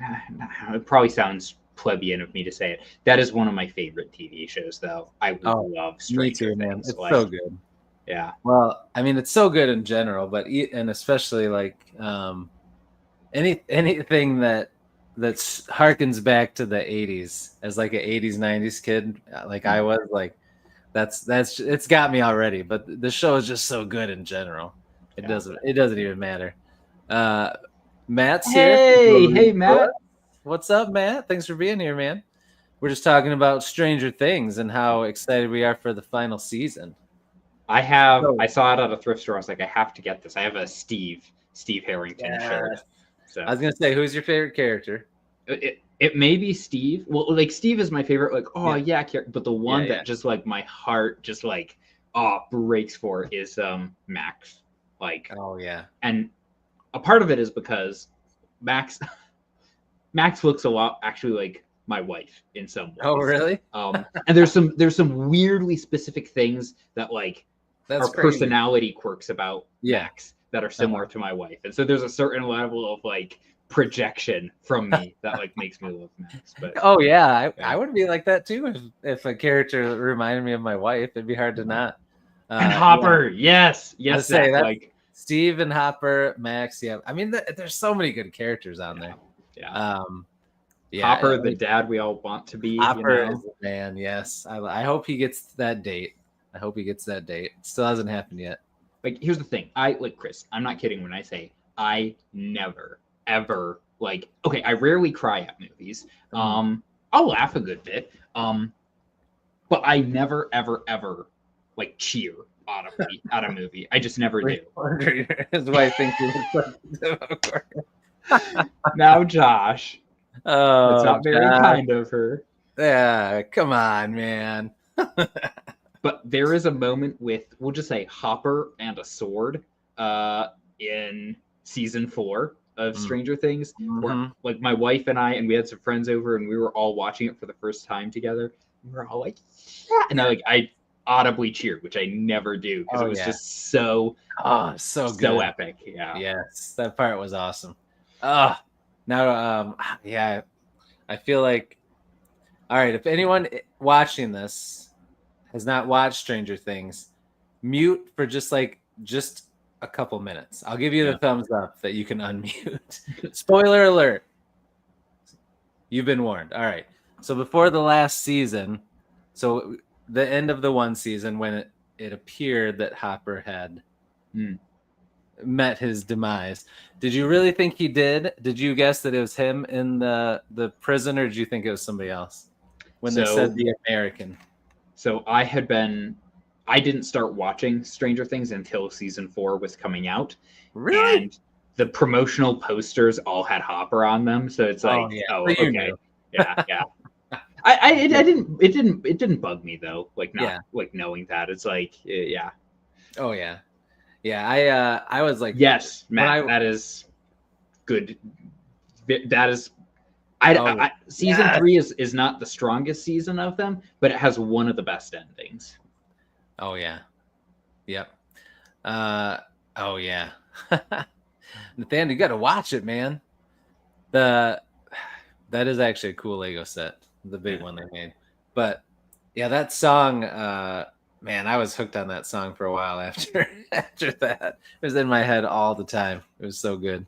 it probably sounds plebeian of me to say it. That is one of my favorite TV shows, though. I love Stranger Things. It's so good. Yeah. Well, I mean, it's so good in general, but and especially like anything that harkens back to the 80s as like an 80s 90s kid like I was, like that's it's got me already. But the show is just so good in general. It doesn't even matter. Matt's here. Hey Matt. What's up, Matt? Thanks for being here, man. We're just talking about Stranger Things and how excited we are for the final season. I saw it at a thrift store. I was like, I have to get this. I have a Steve Harrington shirt. So I was gonna say, who's your favorite character? It may be Steve. Well, like Steve is my favorite. Like, but the one that just like my heart just like breaks for is Max. Like, and a part of it is because Max looks a lot actually like my wife in some ways. Oh, really? And there's some weirdly specific things that like are personality quirks about Max that are similar to my wife, and so there's a certain level of like projection from me that like makes me love Max. But I would be like that too if a character reminded me of my wife. It'd be hard to not. And Hopper, yes, say that, like Steve and Hopper, Max. Yeah, I mean, there's so many good characters on there. Hopper, the dad we all want to be. Hopper is the man. Yes, I hope he gets that date. It still hasn't happened yet. Like, here's the thing. I like Chris. I'm not kidding when I say I never ever like. Okay, I rarely cry at movies. I'll laugh a good bit. But I never ever like cheer audibly at a movie. I just never do. His wife thinks now, Josh. That's not very kind of her. Yeah, come on, man. But there is a moment with, we'll just say, Hopper and a sword in season 4 of Stranger Things, where like my wife and I, and we had some friends over, and we were all watching it for the first time together. We were all like, yeah, and I audibly cheered, which I never do because it was just so good. Epic. Yeah. Yes, that part was awesome. Now, I feel like, all right, if anyone watching this has not watched Stranger Things, mute for just a couple minutes. I'll give you the thumbs up that you can unmute. Spoiler alert. You've been warned. All right. So before the last season, so the end of the one season when it appeared that Hopper had met his demise, did you really think he did? Did you guess that it was him in the prison, or did you think it was somebody else when they said the American? So I didn't start watching Stranger Things until season 4 was coming out. Really? And the promotional posters all had Hopper on them, so it's like, okay. Yeah. It didn't bug me though. Like, not like knowing that. It's like, yeah. Oh yeah. Yeah, I was like, Yes, when Matt, that is good. That is season yes. 3 is not the strongest season of them, but it has one of the best endings. Oh yeah. Yep. Oh yeah. Nathaniel, you got to watch it, man. The that is actually a cool Lego set, the big one they made. But yeah, that song, man, I was hooked on that song for a while after after that. It was in my head all the time. It was so good.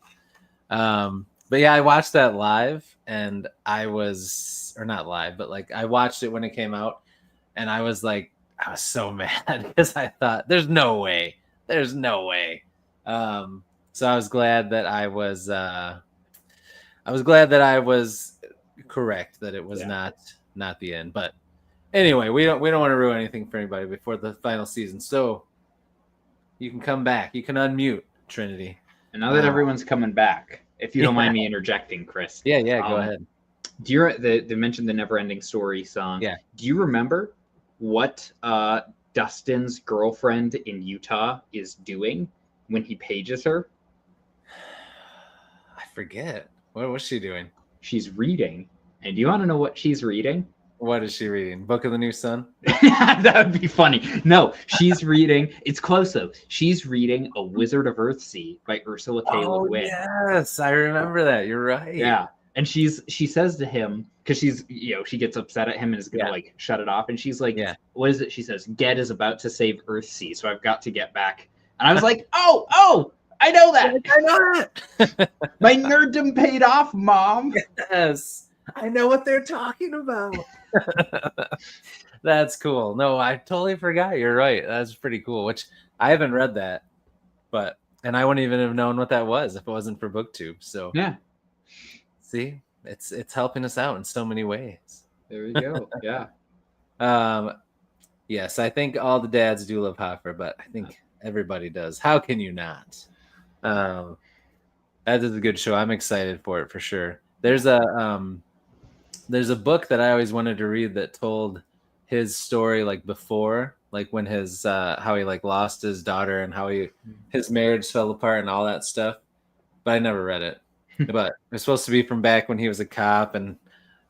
But yeah, I watched that live, and I was, or not live, but like I watched it when it came out, and I was like, I was so mad because I thought, there's no way. So I was glad that I was correct that it was not the end. But anyway, we don't want to ruin anything for anybody before the final season. So you can come back. You can unmute, Trinity. And now that everyone's coming back, if you don't mind me interjecting, Chris. Yeah, go ahead. Do you they mentioned the Never Ending Story song? Yeah. Do you remember what Dustin's girlfriend in Utah is doing when he pages her? I forget. What was she doing? She's reading. And do you want to know what she's reading? What is she reading? Book of the New Sun? That would be funny. No, she's reading. It's close though. She's reading A Wizard of Earthsea by Ursula K. Le Guin. Yes, I remember that. You're right. Yeah, and she says to him, because she gets upset at him and is gonna like shut it off, and she's like, what is it? She says, Ged is about to save Earthsea, so I've got to get back. And I was like, oh, I know that. I know that. My nerddom paid off, Mom. Yes, I know what they're talking about. That's cool. No, I totally forgot. You're right. That's pretty cool. Which I haven't read that, and I wouldn't even have known what that was if it wasn't for BookTube. So yeah, see, it's helping us out in so many ways. There we go. Yeah. Yes, I think all the dads do love Hoffer, but I think everybody does. How can you not? That is a good show. I'm excited for it for sure. There's a book that I always wanted to read that told his story like before, like when his how he like lost his daughter and how his marriage fell apart and all that stuff. But I never read it. But it's supposed to be from back when he was a cop and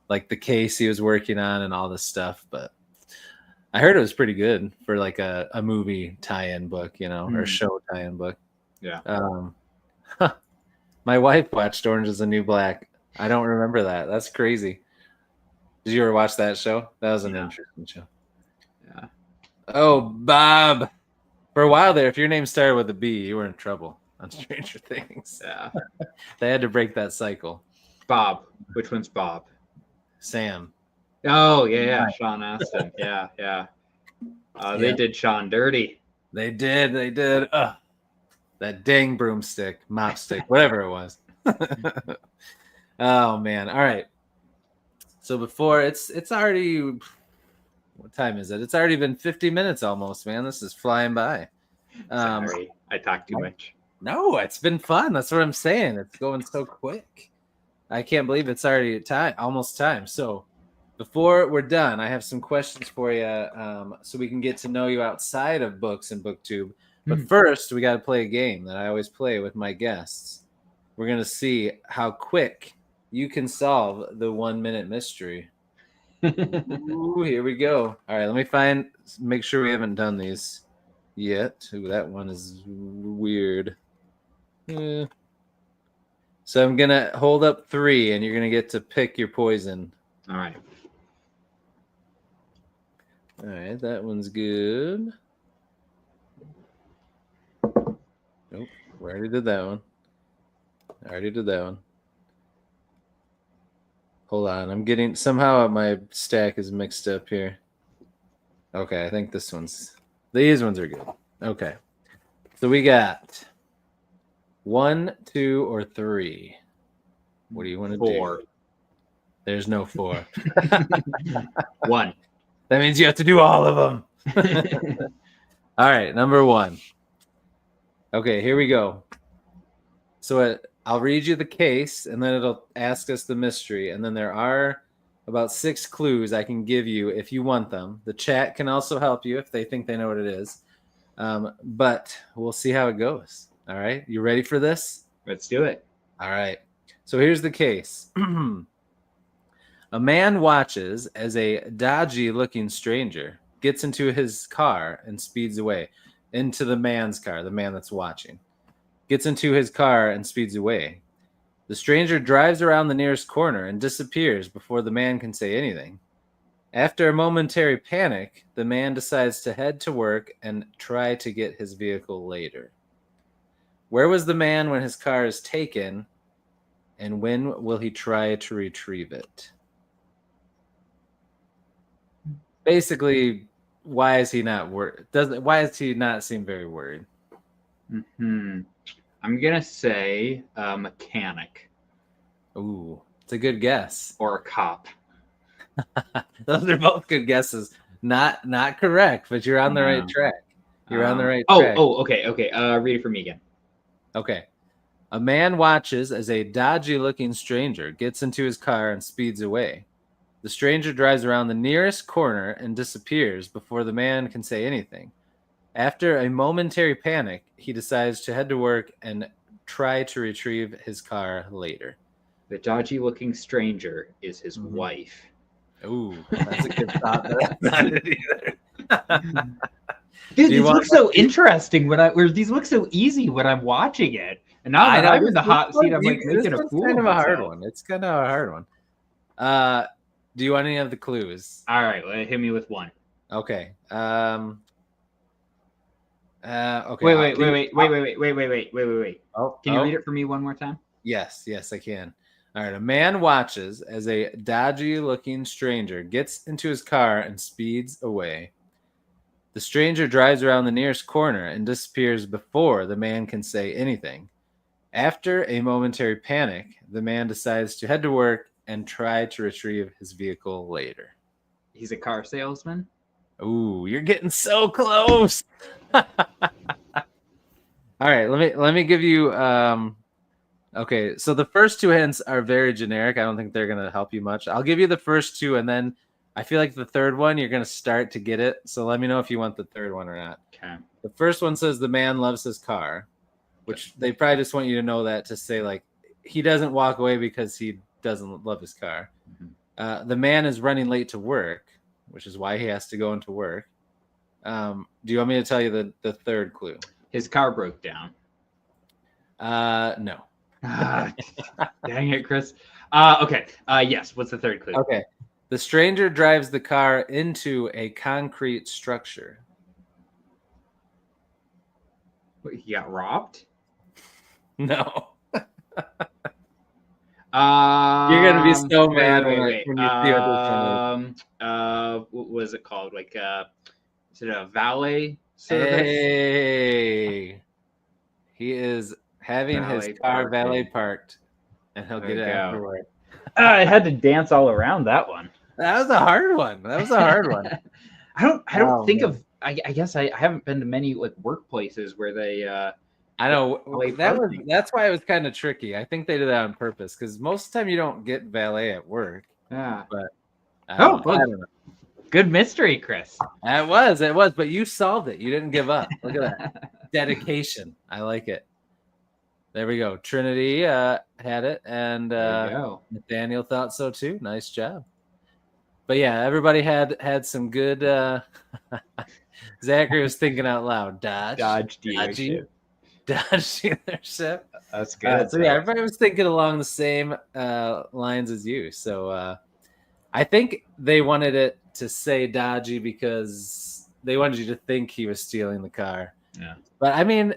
like the case he was working on and all this stuff. But I heard it was pretty good for like a movie tie-in book, or show tie-in book. Yeah. My wife watched Orange is the New Black. I don't remember that. That's crazy. Did you ever watch that show? That was an interesting show. Yeah. Oh, Bob. For a while there, if your name started with a B, you were in trouble on Stranger Things. Yeah. They had to break that cycle. Bob. Which one's Bob? Sam. Oh, yeah. Sean Astin. Yeah. They did Sean dirty. They did. That dang broomstick, mop stick, whatever it was. Oh, man. All right. So before it's already, what time is it? It's already been 50 minutes almost, man. This is flying by. Sorry, I talked too much. No, it's been fun. That's what I'm saying. It's going so quick. I can't believe it's already almost time. So before we're done, I have some questions for you so we can get to know you outside of books and BookTube. But first, we got to play a game that I always play with my guests. We're going to see how quick you can solve the 1 minute mystery. Ooh, here we go. All right, let me make sure we haven't done these yet. Ooh, that one is weird. Yeah. So I'm going to hold up 3, and you're going to get to pick your poison. All right. All right, that one's good. Nope, we already did that one. Hold on, I'm getting, somehow my stack is mixed up here. Okay, I think these ones are good. Okay, so we got 1, 2, or 3. What do you want to do? 4. There's no 4. 1. That means you have to do all of them. All right, number 1. Okay, here we go. So I'll read you the case, and then it'll ask us the mystery. And then there are about 6 clues I can give you if you want them. The chat can also help you if they think they know what it is. But we'll see how it goes. All right, you ready for this? Let's do it. All right. So here's the case. A man watches as a dodgy-looking stranger gets into his car and speeds away. Into the man's car, the man that's watching. Gets into his car and speeds away. The stranger drives around the nearest corner and disappears before the man can say anything. After a momentary panic, the man decides to head to work and try to get his vehicle later. Where was the man when his car is taken, and when will he try to retrieve it? Basically, why is he not worried? Why does he not seem very worried? I'm gonna say a mechanic. Ooh, it's a good guess. Or a cop. Those are both good guesses. Not correct, but you're on the right track. You're on the right track. Okay. Read it for me again. Okay. A man watches as a dodgy-looking stranger gets into his car and speeds away. The stranger drives around the nearest corner and disappears before the man can say anything. After a momentary panic, he decides to head to work and try to retrieve his car later. The dodgy-looking stranger is his wife. Ooh, that's a good thought. That's not it either. Dude, these look so interesting these look so easy when I'm watching it. And now that I'm in the hot seat, I'm like making a fool kind of a hard myself. one. It's kind of a hard one. Do you want any of the clues? All right, well, hit me with one. Okay. Okay. Wait. Oh, Can you read it for me one more time? Yes, I can. All right. A man watches as a dodgy-looking stranger gets into his car and speeds away. The stranger drives around the nearest corner and disappears before the man can say anything. After a momentary panic, the man decides to head to work and try to retrieve his vehicle later. He's a car salesman? Ooh, you're getting so close. All right, let me give you okay, so the first two hints are very generic. I don't think they're going to help you much. I'll give you the first two, and then I feel like the third one, you're going to start to get it. So let me know if you want the third one or not. Okay. The first one says the man loves his car, which they probably just want you to know that to say, like, he doesn't walk away because he doesn't love his car. Mm-hmm. The man is running late to work, which is why he has to go into work. Do you want me to tell you the third clue? His car broke down. No. Dang it, Chris. Okay. Yes. What's the third clue? Okay. The stranger drives the car into a concrete structure. What, he got robbed? No. You're gonna be so mad when you see what this one is. What was it called? Like, is it a valet service? Hey, he is having his car valet parked, and he'll get it afterward. I had to dance all around that one. That was a hard one. I don't think of. I guess I haven't been to many like workplaces where they. I know that's why it was kind of tricky. I think they did that on purpose because most of the time you don't get valet at work. Yeah, but I don't know. Good mystery, Chris. It was, but you solved it. You didn't give up. Look at that dedication. I like it. There we go. Trinity had it, and Nathaniel thought so too. Nice job. But yeah, everybody had some good. Zachary was thinking out loud. Dodge dealership. That's good. So yeah, everybody was thinking along the same lines as you. So I think they wanted it to say dodgy because they wanted you to think he was stealing the car. Yeah. But I mean,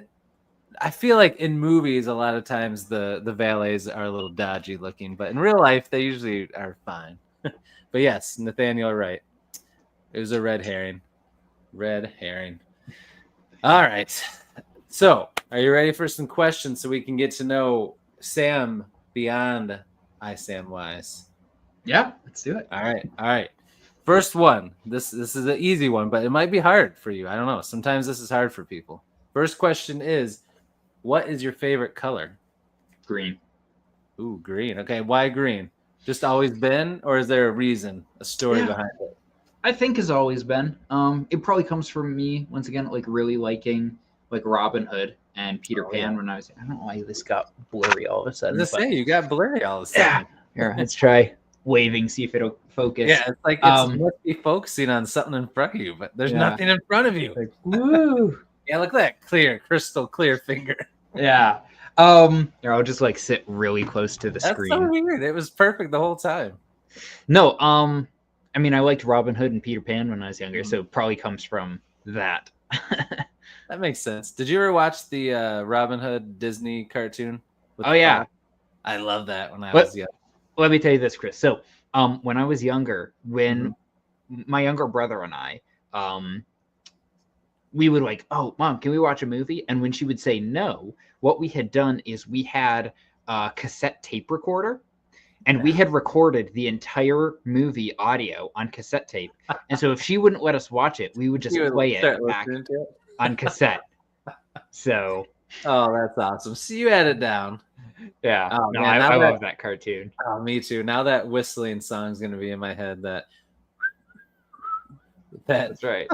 I feel like in movies, a lot of times the valets are a little dodgy looking, but in real life, they usually are fine. But yes, Nathaniel, right. It was a red herring. Red herring. All right. So, are you ready for some questions so we can get to know Sam beyond iSamWise? Yeah, let's do it. All right. First one. This is an easy one, but it might be hard for you. I don't know. Sometimes this is hard for people. First question is, what is your favorite color? Green. Ooh, green. Okay, why green? Just always been, or is there a reason, a story behind it? I think has always been. It probably comes from me once again, like really liking like Robin Hood and Peter Oh, Pan yeah. when I was. I don't know why this got blurry all of a I was sudden, gonna but say you got blurry all of a yeah. sudden. Here, let's try waving, see if it'll focus. Yeah, it's like it's must be focusing on something in front of you, but there's Yeah. nothing in front of you. Like, woo. Yeah, look at that clear, crystal clear finger. Yeah. Here, I'll just like sit really close to the That's screen. so weird. It was perfect the whole time. No, I mean I liked Robin Hood and Peter Pan when I was younger, so it probably comes from that. That makes sense. Did you ever watch the Robin Hood Disney cartoon? Oh yeah. I love that when I was young. Let me tell you this, Chris. So, when I was younger, when my younger brother and I, we would like, oh, Mom, can we watch a movie? And when she would say no, what we had done is we had a cassette tape recorder, and we had recorded the entire movie audio on cassette tape. And so if she wouldn't let us watch it, we would just play it back on cassette. So. Oh, that's awesome. So you had it down. Yeah. Oh, no, man, I love that cartoon. Oh, me too. Now that whistling song is going to be in my head. That's right.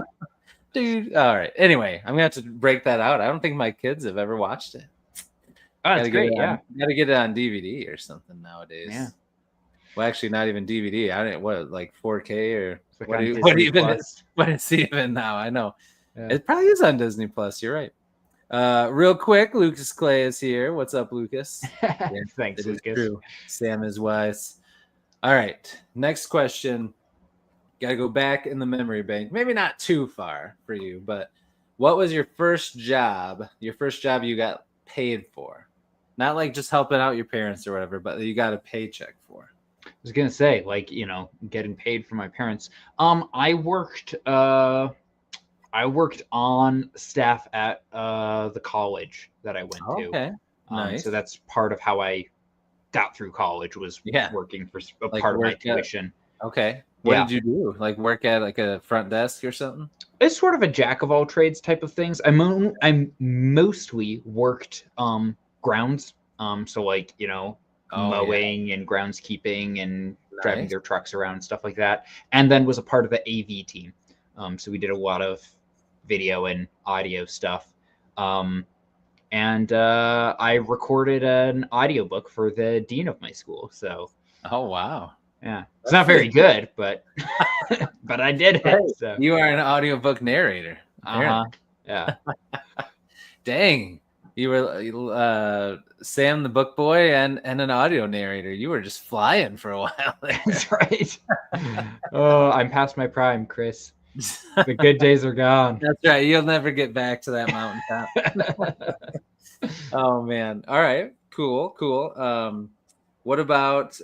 Dude. All right. Anyway, I'm going to have to break that out. I don't think my kids have ever watched it. Oh, that's great. Yeah. Got to get it on DVD or something nowadays. Yeah. Well, actually, not even DVD. I didn't, like 4K or what is even now? I know. Yeah. It probably is on Disney Plus. You're right. Real quick, Lucas Clay is here. What's up, Lucas? Yeah, thanks, Lucas. True. Sam is wise. All right. Next question. Got to go back in the memory bank. Maybe not too far for you, but what was your first job? Your first job you got paid for? Not like just helping out your parents or whatever, but you got a paycheck for. I was gonna say, like, getting paid for my parents. I worked on staff at the college that I went to. Okay. Nice. So that's part of how I got through college was working for a part of my tuition. Okay. What did you do? Like work at like a front desk or something? It's sort of a jack of all trades type of things. I mostly worked grounds. So like, mowing and groundskeeping and driving their trucks around and stuff like that. And then was a part of the AV team. So we did a lot of video and audio stuff. And I recorded an audiobook for the dean of my school. So. Oh, wow. Yeah. It's not very good, but but I did it. So. You are an audiobook narrator. Yeah. Dang. You were Sam the book boy and an audio narrator. You were just flying for a while there. That's right. Oh, I'm past my prime, Chris. The good days are gone. That's right. You'll never get back to that mountaintop. Oh, man. All right. Cool. What about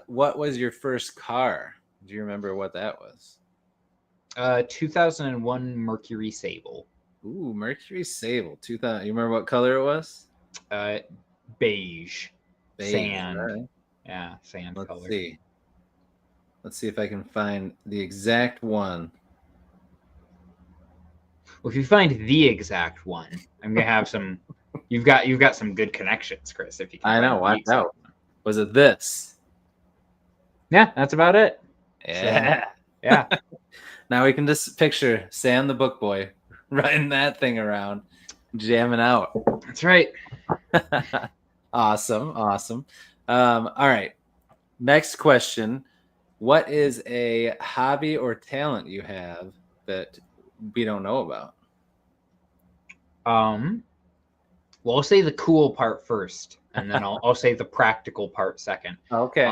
what was your first car? Do you remember what that was? 2001 Mercury Sable. Ooh, Mercury Sable. 2000. You remember what color it was? Beige. Sand. Right. Yeah, sand Let's color. See. Let's see if I can find the exact one. Well, if you find the exact one, I'm gonna have some. You've got some good connections, Chris. If you can. I know. Watch out. Was it this? Yeah, that's about it. Yeah. So, yeah. Now we can just picture Sam the book boy riding that thing around, jamming out. That's right. Awesome. All right. Next question. What is a hobby or talent you have that we don't know about? Well, I'll say the cool part first, and then I'll say the practical part second. Okay.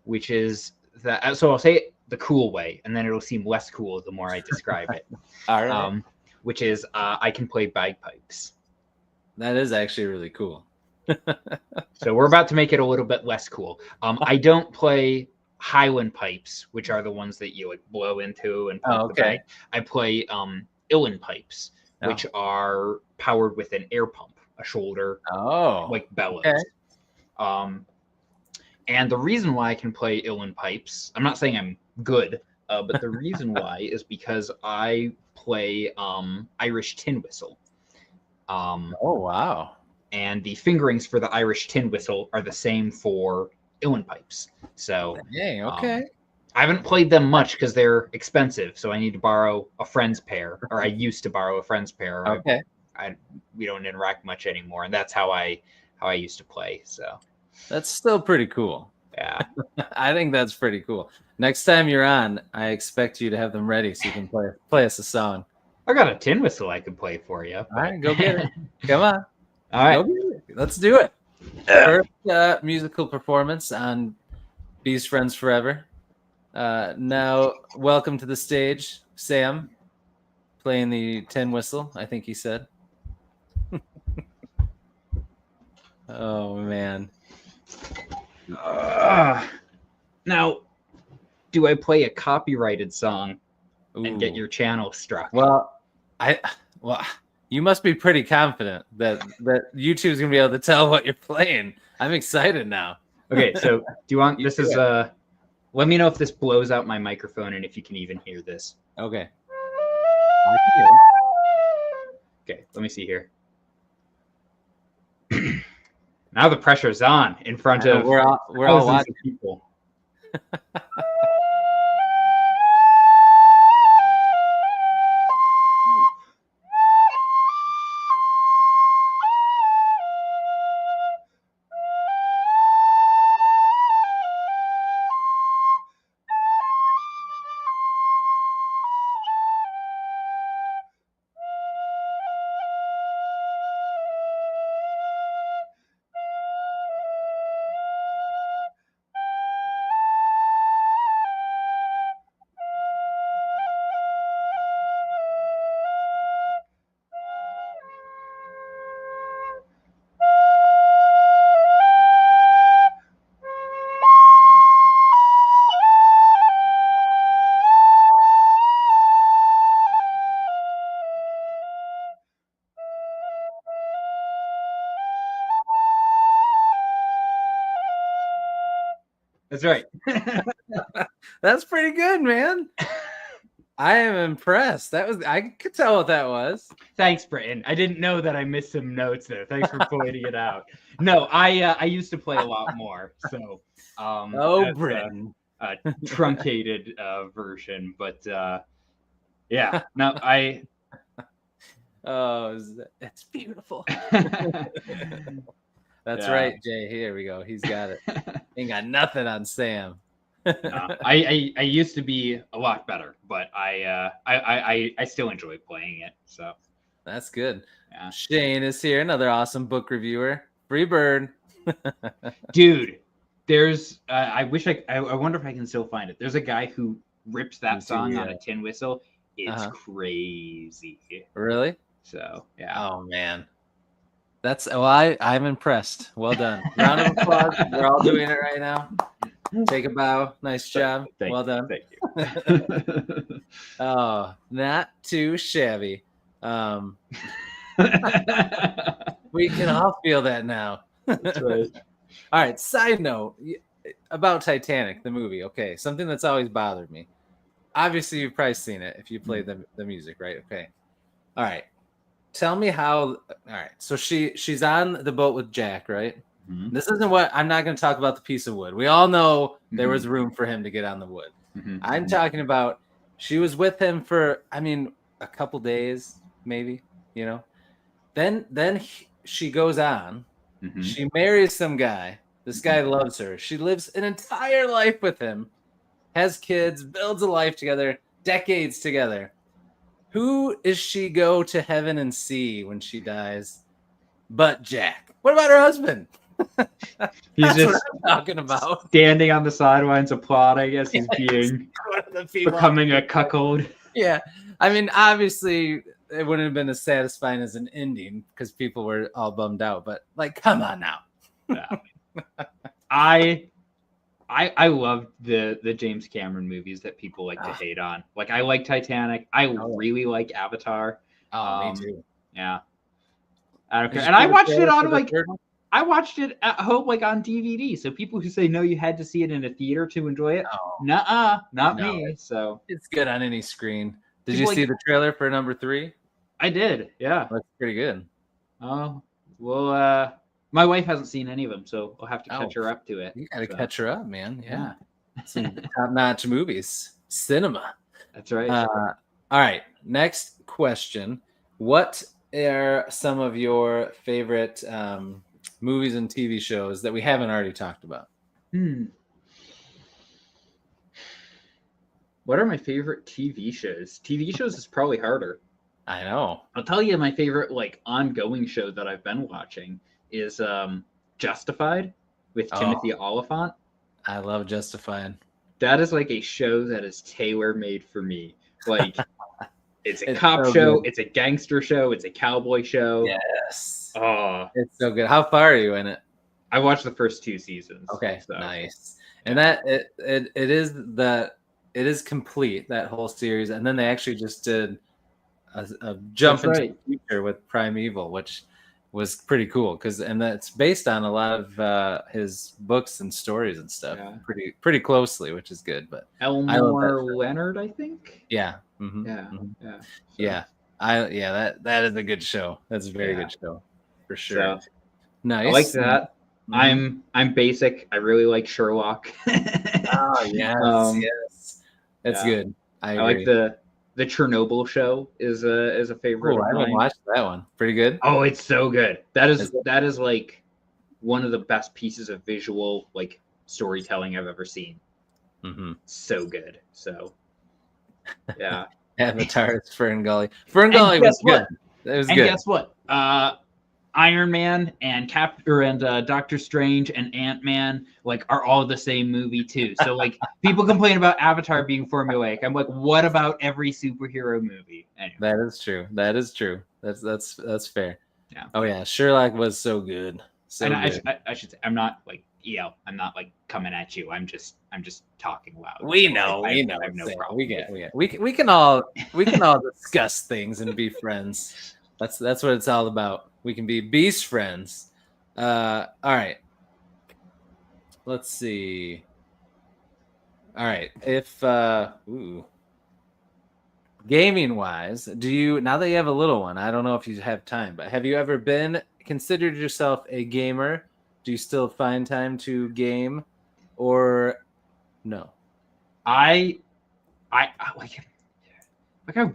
Which is that. So I'll say it the cool way, and then it'll seem less cool the more I describe it. All right. Which is I can play bagpipes. That is actually really cool. So we're about to make it a little bit less cool. I don't play Highland pipes, which are the ones that you like blow into and pump the bag. I play Uilleann pipes, which are powered with an air pump, a shoulder, like bellows. Okay. And the reason why I can play Uilleann pipes, I'm not saying I'm good, but the reason why is because I play Irish tin whistle. Oh, wow. And the fingerings for the Irish tin whistle are the same for Uilleann pipes. So, okay. I haven't played them much because they're expensive, so I need to borrow a friend's pair, or I used to borrow a friend's pair. Okay. We don't interact much anymore, and that's how I used to play. So That's still pretty cool. yeah, I think that's pretty cool. Next time you're on, I expect you to have them ready so you can play us a song. I got a tin whistle I could play for you. All right, go get it. Come on. All right, go get it. Let's do it. First musical performance on Beast Friends Forever. Now, welcome to the stage, Sam, playing the tin whistle, I think he said. Oh, man. Now, do I play a copyrighted song and get Ooh. your channel struck? Well, you must be pretty confident that YouTube's gonna be able to tell what you're playing. I'm excited now. Okay, so do you want this is let me know if this blows out my microphone and if you can even hear this. Okay. Okay, let me see here. Now the pressure's on in front of we're all watching people. That's right. That's pretty good, man. I am impressed. I could tell what that was. Thanks, Britton. I didn't know that I missed some notes there. Thanks for pointing it out. No, I used to play a lot more. So Britton. A truncated version, but yeah. No, I. Oh, it's beautiful. That's right, Jay. Here we go. He's got it. Ain't got nothing on Sam. No, I used to be a lot better, but I still enjoy playing it. So that's good. Yeah. Shane is here, another awesome book reviewer. Free bird. Dude, there's I wonder if I can still find it. There's a guy who rips that song on a tin whistle. It's crazy. Really? So yeah. Oh man. I'm impressed. Well done. Round of applause. We're all doing it right now. Take a bow. Nice job. Well done. Thank you. Oh, not too shabby. We can all feel that now. That's right. All right. Side note about Titanic, the movie. Okay, something that's always bothered me. Obviously, you've probably seen it if you play the music, right? Okay. All right. Tell me how. All right. So she's on the boat with Jack, right? Mm-hmm. This isn't what I'm not going to talk about the piece of wood. We all know there was room for him to get on the wood. Mm-hmm. I'm talking about she was with him for, a couple days, maybe, Then she goes on. Mm-hmm. She marries some guy. This guy loves her. She lives an entire life with him, has kids, builds a life together, decades together. Who is she go to heaven and see when she dies but Jack? What about her husband? He's just what I'm talking about. Standing on the sidelines applauding as he's becoming a cuckold. Yeah. Obviously, it wouldn't have been as satisfying as an ending because people were all bummed out. But, come on now. Yeah. I love the James Cameron movies that people like to hate on. Like, I like Titanic. I really like Avatar. Me too. Yeah. I don't care. And I watched it on I watched it at home on DVD. So people who say no, you had to see it in a theater to enjoy it. Nuh-uh, not me. So it's good on any screen. Did you see the trailer for number 3? I did. Yeah. That's pretty good. Oh, well, my wife hasn't seen any of them, so I'll have to catch her up to it. You got to catch her up, man. Yeah. Some top-notch movies, cinema. That's right. All right, next question. What are some of your favorite movies and TV shows that we haven't already talked about? What are my favorite TV shows? TV shows is probably harder. I know. I'll tell you my favorite like ongoing show that I've been watching is Justified with Timothy Oliphant. I love Justified. That is like a show that is tailor-made for me. Like it's a It's cop so show, good. it's a gangster show, it's a cowboy show. Yes. Oh, It's so good. How far are you in it? I watched the first 2 seasons. Okay, so. nice. And that it is complete, that whole series, and then they actually just did a jump That's into the future with Primeval, which was pretty cool and that's based on a lot of his books and stories and stuff, Yeah. pretty closely, which is good. But Elmore Leonard, I think. yeah, Yeah. That is a good show. That's a very good show for sure. So, nice. I like that. I'm basic. I really like Sherlock. Oh yes, yes, that's good. I like the Chernobyl show is a favorite. I haven't watched that one. Pretty good. Oh, it's so good. That is like one of the best pieces of visual like storytelling I've ever seen. So good. So yeah. Avatar is Ferngully. Ferngully was good. It was good. And guess what? Iron Man and Doctor Strange and Ant-Man like are all the same movie too. So like people complain about Avatar being formulaic. I'm like, what about every superhero movie? Anyway. That is true. That is true. That's fair. Yeah. Oh yeah, Sherlock was so good. So and good. I should say I'm not like I'm not like coming at you. I'm just talking loud. We know. I have no problem. We can all discuss things and be friends. That's what it's all about. We can be beast friends. All right. Let's see. All right. If gaming wise, now that you have a little one, I don't know if you have time, but have you ever considered yourself a gamer? Do you still find time to game or no? I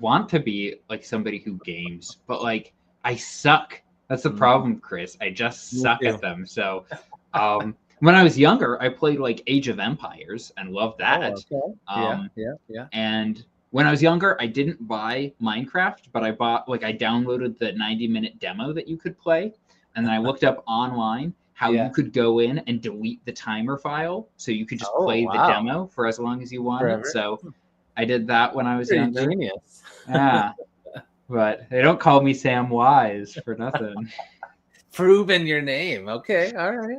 want to be like somebody who games, but like I suck. That's the problem, Chris. I just suck at them. So when I was younger, I played like Age of Empires and loved that. Oh, okay. Yeah. And when I was younger, I didn't buy Minecraft, but I downloaded the 90-minute demo that you could play. And then I looked up online how you could go in and delete the timer file. So you could just play the demo for as long as you wanted. Forever. So I did that when I was Pretty younger. genius. Yeah. But they don't call me iSamWise for nothing. Proven your name. Okay. All right.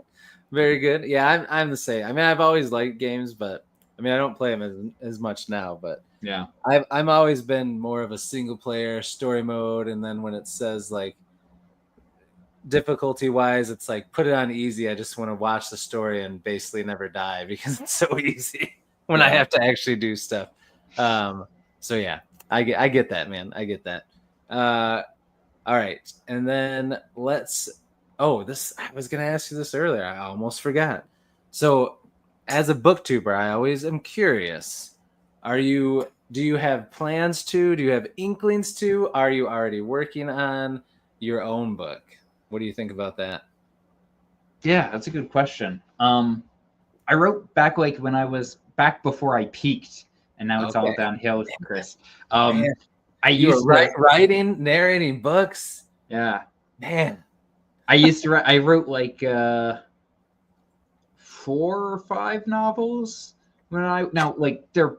Very good. Yeah, I'm the same. I mean, I've always liked games, but I mean, I don't play them as much now, but yeah, I've always been more of a single player story mode. And then when it says like difficulty wise, it's like put it on easy. I just want to watch the story and basically never die because it's so easy when I have to actually do stuff. So yeah, I get that, man. I get that. All right. And then I was going to ask you this earlier. I almost forgot. So as a booktuber, I always am curious. Do you have plans to, do you have inklings to, are you already working on your own book? What do you think about that? Yeah, that's a good question. I wrote back like when I was back before I peaked, and now it's all downhill, Chris. I used to writing, narrating books. Yeah, man. I used to write. I wrote like 4 or 5 novels now like they're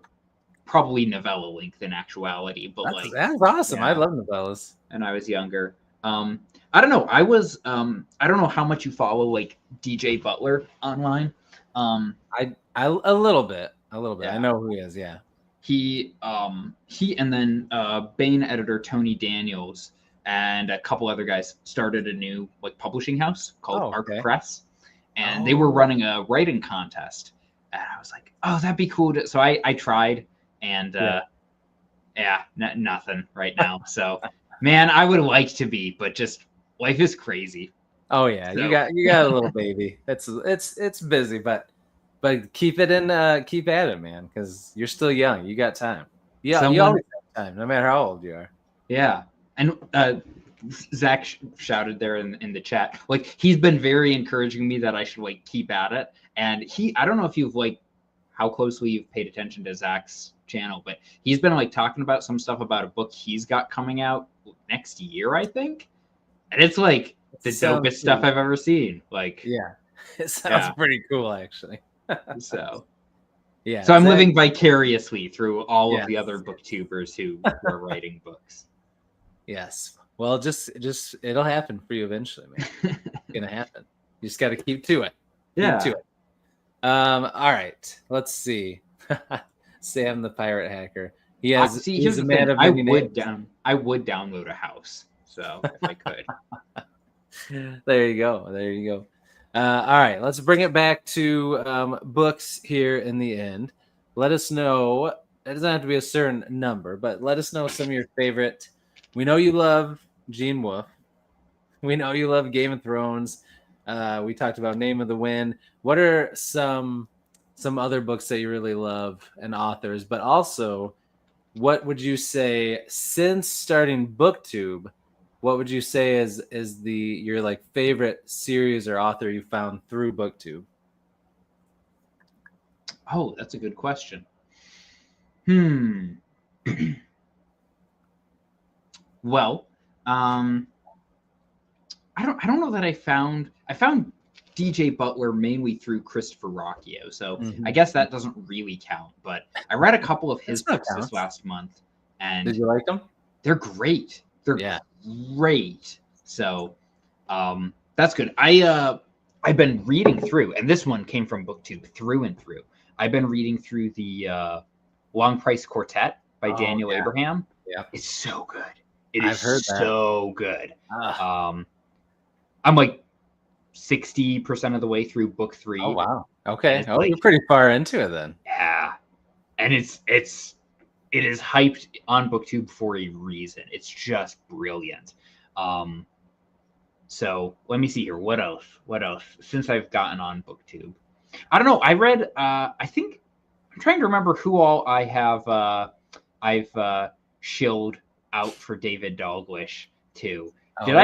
probably novella length in actuality, but that's awesome. Yeah. I love novellas. And I was younger. I don't know. I don't know how much you follow like DJ Butler online. I a little bit. Yeah. I know who he is. Yeah. He and then Bane editor Tony Daniels and a couple other guys started a new like publishing house called Arc Press, and they were running a writing contest, and I was like, oh, that'd be cool. So I tried, and nothing right now. So man, I would like to be, but just life is crazy. Oh yeah, so. you got a little baby. It's busy, but But keep at it, man, because you're still young. You got time. Yeah, you Someone, always have time, no matter how old you are. yeah. And Zach shouted there in the chat, like he's been very encouraging me that I should like keep at it. And I don't know if you've like how closely you've paid attention to Zach's channel, but he's been like talking about some stuff about a book he's got coming out next year, I think. And it's like the dopest stuff I've ever seen. Like, yeah, it sounds pretty cool, actually. So, yeah. So I'm living vicariously through all of the other booktubers who are writing books. Yes. Well, just it'll happen for you eventually, man. It's gonna happen. You just got to keep to it. Keep to it. All right. Let's see. Sam the pirate hacker. He has. Here's the thing. I would download a house. So if I could. There you go. All right. Let's bring it back to books here in the end. Let us know. It doesn't have to be a certain number, but let us know some of your favorite. We know you love Gene Wolfe. We know you love Game of Thrones. We talked about Name of the Wind. What are some other books that you really love and authors? But also, what would you say since starting BookTube? What would you say is your like favorite series or author you found through BookTube? Oh, that's a good question. Well, I don't know that I found DJ Butler mainly through Christopher Rocchio, so I guess that doesn't really count. But I read a couple of his books this last month, and did you like them? They're great. They're great. So that's good. I've been reading through, and this one came from BookTube through and through. I've been reading through the Long Price Quartet by Daniel Abraham. Yeah, it's so good. I've heard so good. I'm like 60% of the way through book 3. Oh wow. Okay. Oh, you're pretty far into it then. Yeah, and it is hyped on BookTube for a reason. It's just brilliant. So let me see here. What else? Since I've gotten on BookTube, I don't know. I read. I think I'm trying to remember who all I have. I've shilled out for David Dalglish too. Have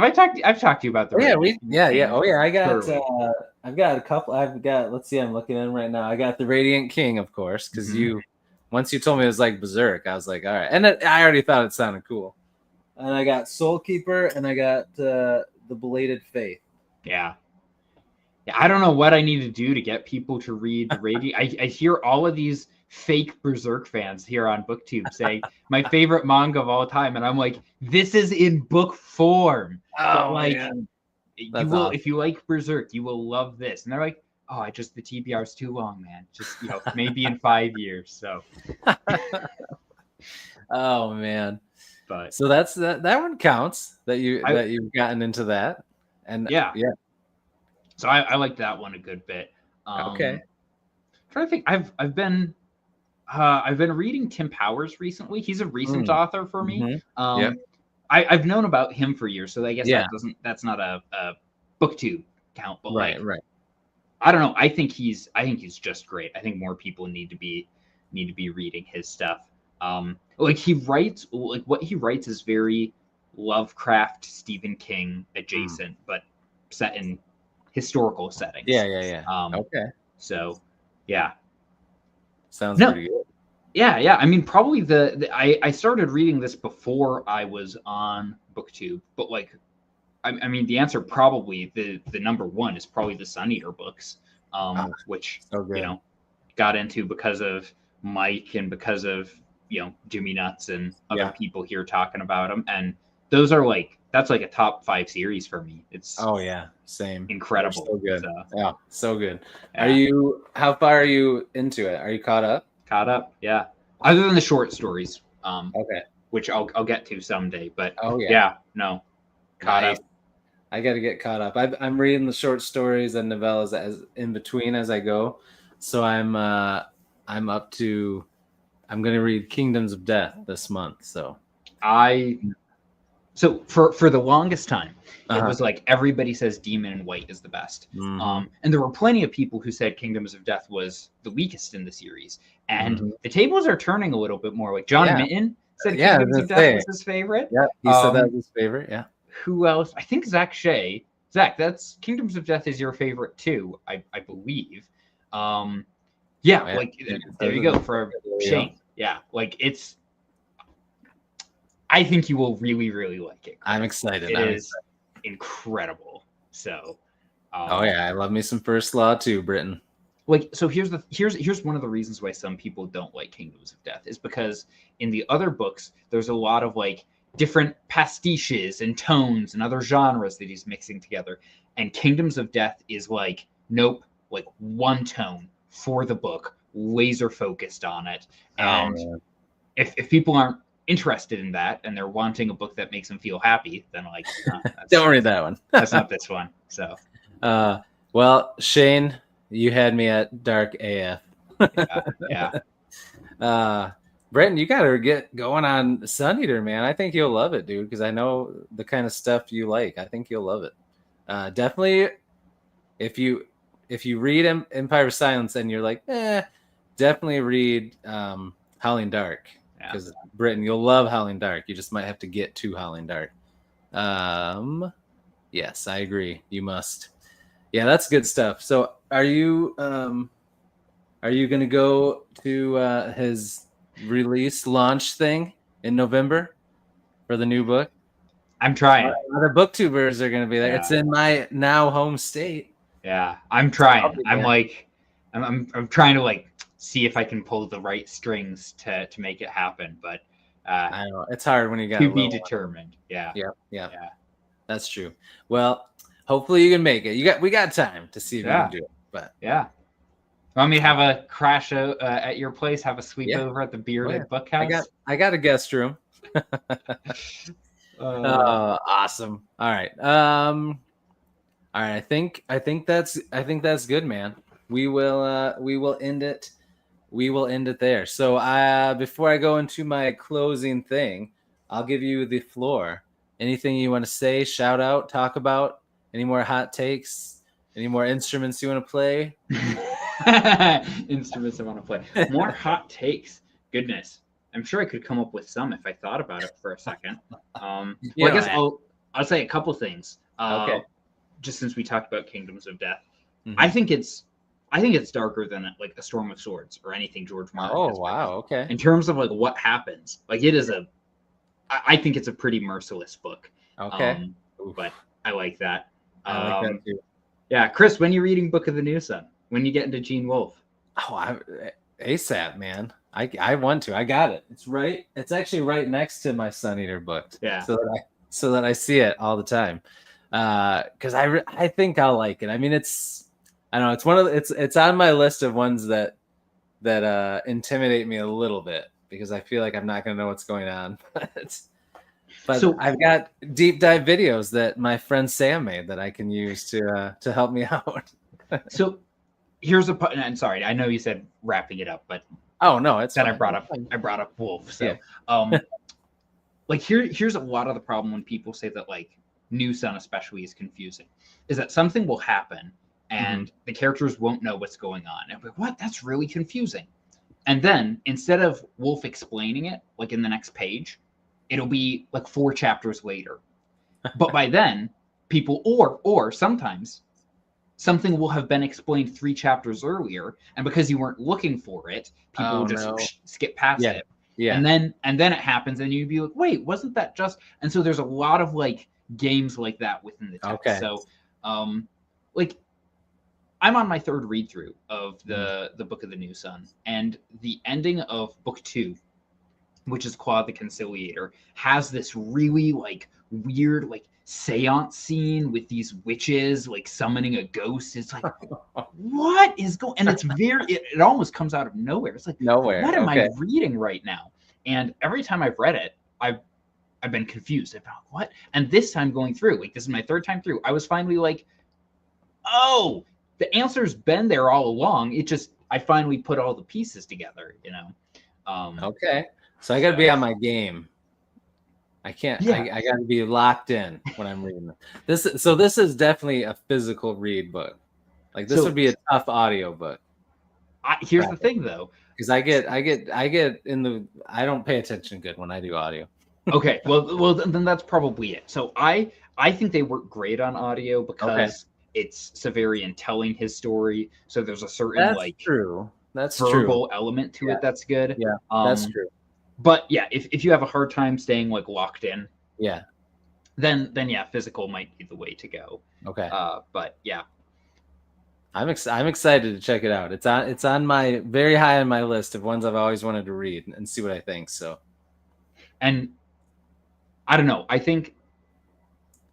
I talked? I've talked to you about the. Yeah. Oh yeah. I've got a couple. Let's see. I'm looking in right now. I got the Radiant King, of course, because once you told me it was like Berserk, I was like, all right. And I already thought it sounded cool. And I got Soul Keeper, and I got the Belated Faith. Yeah. I don't know what I need to do to get people to read Radiant. I hear all of these fake Berserk fans here on BookTube saying my favorite manga of all time, and I'm like, this is in book form. Oh, like, man. Awesome. If you like Berserk, you will love this. And they're like, oh, the TBR is too long, man. Just maybe in 5 years. So. Oh man. But so that one counts that you've gotten into that. And yeah. So I like that one a good bit. Okay. I'm trying to think. I've been reading Tim Powers recently. He's a recent author for me. I've known about him for years, so I guess that's not a BookTube count. But right. I don't know. I think he's just great. I think more people need to be reading his stuff. What he writes is very Lovecraft, Stephen King adjacent, but set in historical settings. Yeah. Okay. So, yeah. Sounds pretty good. Yeah. I mean, probably I started reading this before I was on BookTube, but I mean, the answer probably the number one is probably the Sun Eater books, which got into because of Mike and because of Jimmy Nuts and other people here talking about them, and those are that's a top 5 series for me. It's same, incredible. So good. So good. Yeah. How far are you into it? Are you caught up? Yeah. Other than the short stories, okay, which I'll get to someday, but caught up. I got to get caught up. I'm reading the short stories and novellas as in between as I go, so I'm up to. I'm going to read Kingdoms of Death this month. So So for the longest time, it Uh-huh. was like everybody says Demon in White is the best. Mm-hmm. And there were plenty of people who said Kingdoms of Death was the weakest in the series. And Mm-hmm. the tables are turning a little bit more. Like John Yeah. Mitten said Yeah, I was Kingdoms gonna of Death say. was his favorite. Yeah, he said that was his favorite. Yeah. Who else? I think Zach Shea. Zach, that's Kingdoms of Death is your favorite too, I believe. Yeah, Yeah. like Yeah, there you go for there we go. Shane. Yeah, like it's. I think you will really, really like it. I'm excited. It is incredible. So. Oh yeah, I love me some First Law too, Britain. Like so, here's one of the reasons why some people don't like Kingdoms of Death is because in the other books there's a lot of like different pastiches and tones and other genres that he's mixing together, and Kingdoms of Death is like nope, like one tone for the book, laser focused on it. And if people aren't interested in that and they're wanting a book that makes them feel happy, then like don't read that one. That's not this one. So well, Shane, you had me at dark AF. yeah. Brenton, you gotta get going on Sun Eater, man. I think you'll love it, dude, because I know the kind of stuff you like. I think you'll love it. Definitely, if you read Empire of Silence and you're like, definitely read Howling Dark. Because Britain, you'll love Howling Dark. You just might have to get to Howling Dark. Yes, I agree. You must. Yeah, that's good stuff. So, are you gonna go to his release launch thing in November for the new book? I'm trying. The booktubers are gonna be there. Yeah. It's in my now home state. Yeah, I'm trying. I'm like, I'm trying to like see if I can pull the right strings to make it happen. But I know it's hard when you got to be determined. Yeah. Yeah. That's true. Well, hopefully you can make it. We got time to see if you can do it. But yeah. Want me to have a crash at your place? Have a sleep over at the Bearded Bookhouse? I got a guest room. Awesome. All right. All right. I think that's good, man. We will end it. We will end it there. So before I go into my closing thing, I'll give you the floor. Anything you want to say, shout out, talk about? Any more hot takes? Any more instruments you want to play? Instruments I want to play. More hot takes. Goodness. I'm sure I could come up with some if I thought about it for a second. Well, I guess I'll say a couple things. Okay. Just since we talked about Kingdoms of Death, Mm-hmm. I think it's darker than like A Storm of Swords or anything George Martin. Oh wow, okay. In terms of like what happens, like it is I think it's a pretty merciless book. Okay. But I like that. I like that too. Yeah, Chris, when you're reading Book of the New Sun, when you get into Gene Wolfe? Oh, ASAP, man. I want to. I got it. It's actually right next to my Sun Eater book. Yeah. So that I see it all the time. Because I think I'll like it. I mean, it's one of it's on my list of ones that intimidate me a little bit because I feel like I'm not gonna know what's going on. But so, I've got deep dive videos that my friend Sam made that I can use to help me out. So here's and sorry, I know you said wrapping it up, but oh no, it's then fine. I brought up Wolf. So like here's a lot of the problem when people say that like New Sun especially is confusing, is that something will happen and the characters won't know what's going on. And like, what? That's really confusing. And then instead of Wolf explaining it, like in the next page, it'll be like 4 chapters later. But by then, people or sometimes something will have been explained 3 chapters earlier, and because you weren't looking for it, people will just skip past it. Yeah. And then it happens, and you'd be like, "Wait, wasn't that just?" And so there's a lot of like games like that within the text. Okay. So, like, I'm on my 3rd read through of the Book of the New Sun, and the ending of book 2, which is Claude the Conciliator, has this really like weird like seance scene with these witches like summoning a ghost. It's like, what is going? And it's it almost comes out of nowhere. It's like, nowhere. What am I reading right now? And every time I've read it, I've been confused about what. And this time going through, like this is my 3rd time through, I was finally like, oh, the answer's been there all along. It just I finally put all the pieces together, you know. Okay. So I got to be on my game. I can't. Yeah. I got to be locked in when I'm reading this. This is definitely a physical read book. Like this would be a tough audio book. Here's the thing, though, because I get in the. I don't pay attention good when I do audio. Okay, well, then that's probably it. So I think they work great on audio because it's Severian telling his story. So there's a certain true. That's verbal element to it that's good. Yeah, that's true. But yeah, if you have a hard time staying like locked in, yeah, then yeah, physical might be the way to go. Okay. But yeah, I'm excited to check it out. It's on my very high on my list of ones I've always wanted to read and see what I think. So, and I don't know. I think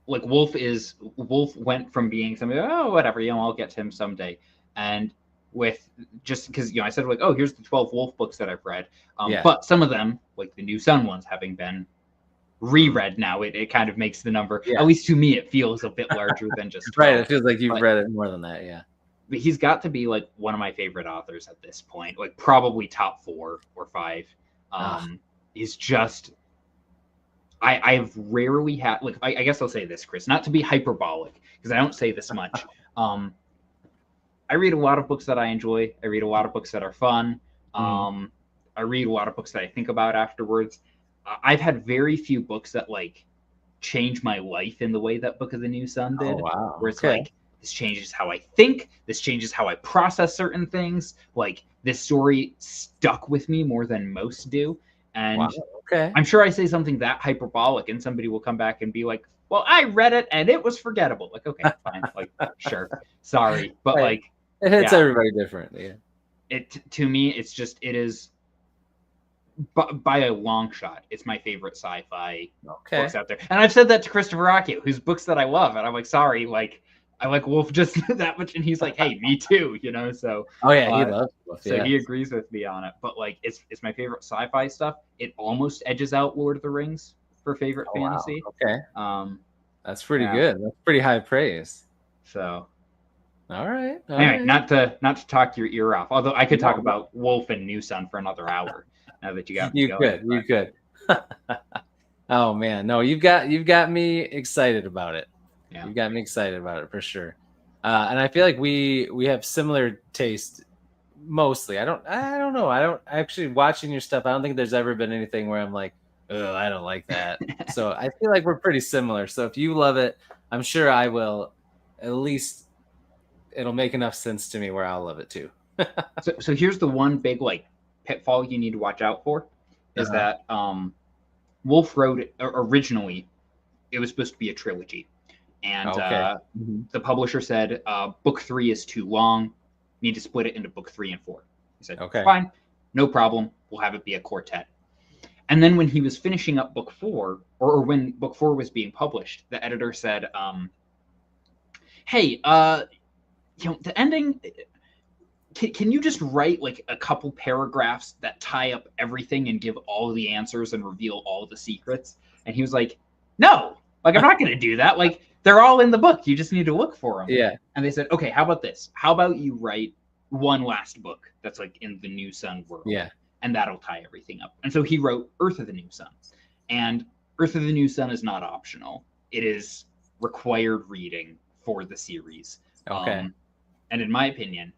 like Wolf went from being somebody, oh, whatever, I'll get to him someday. And with just because, I said like, oh, here's the 12 Wolf books that I've read. But some of them, like the New Sun ones, having been reread now, it kind of makes the number, at least to me, it feels a bit larger than just 12. Right. It feels like you've read it more than that. Yeah. But he's got to be like one of my favorite authors at this point, like probably top 4 or 5. He's just, I've rarely had, like, I guess I'll say this, Chris, not to be hyperbolic, because I don't say this much. I read a lot of books that I enjoy. I read a lot of books that are fun. I read a lot of books that I think about afterwards. I've had very few books that like change my life in the way that Book of the New Sun did. Oh, wow. Where it's like, this changes how I think. This changes how I process certain things. Like, this story stuck with me more than most do. And I'm sure I say something that hyperbolic and somebody will come back and be like, well, I read it and it was forgettable. Like, okay, fine. Like, sure. Sorry. But like, it hits everybody differently. Yeah. To me, it's just, it is by a long shot, it's my favorite sci-fi books out there. And I've said that to Christopher Accio, whose books that I love. And I'm like, sorry, like, I like Wolf just that much. And he's like, hey, me too, So, he loves Wolf. So he agrees with me on it. But like, it's my favorite sci-fi stuff. It almost edges out Lord of the Rings for favorite fantasy. Wow. Okay. That's pretty good. That's pretty high praise. So, all right. Anyway, not to talk your ear off. Although I could talk about Wolf and New Sun for another hour. Now that you got me going. You could. Oh man, no, you've got me excited about it. Yeah. You got me excited about it for sure. And I feel like we have similar taste mostly. I don't know. I don't actually watching your stuff. I don't think there's ever been anything where I'm like, oh, I don't like that. So I feel like we're pretty similar. So if you love it, I'm sure I will. At least it'll make enough sense to me where I'll love it too. So here's the one big like pitfall you need to watch out for is that Wolf wrote it, originally it was supposed to be a trilogy, and the publisher said book 3 is too long, you need to split it into book 3 and 4. He said, fine, no problem, we'll have it be a quartet. And then when he was finishing up book 4, or when book 4 was being published, the editor said, hey, the ending, can you just write like a couple paragraphs that tie up everything and give all the answers and reveal all the secrets? And he was like, no, like, I'm not going to do that. Like, they're all in the book. You just need to look for them. Yeah. And they said, okay, how about this? How about you write one last book that's like in the New Sun world? Yeah. And that'll tie everything up. And so he wrote Earth of the New Sun. And Earth of the New Sun is not optional. It is required reading for the series. And in my opinion,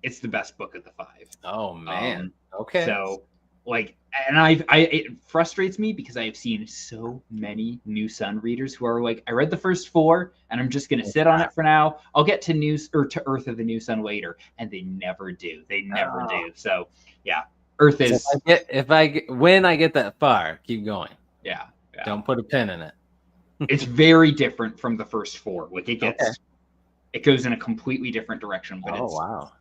it's the best book of the 5. Oh man. So like, and it frustrates me because I have seen so many New Sun readers who are like, I read the first 4 and I'm just going to sit on it for now. I'll get to Earth of the New Sun later. And they never do. They never do. So yeah, Earth is. When I get that far, keep going. Yeah. Don't put a pin in it. It's very different from the first 4. Like it goes in a completely different direction. But wow.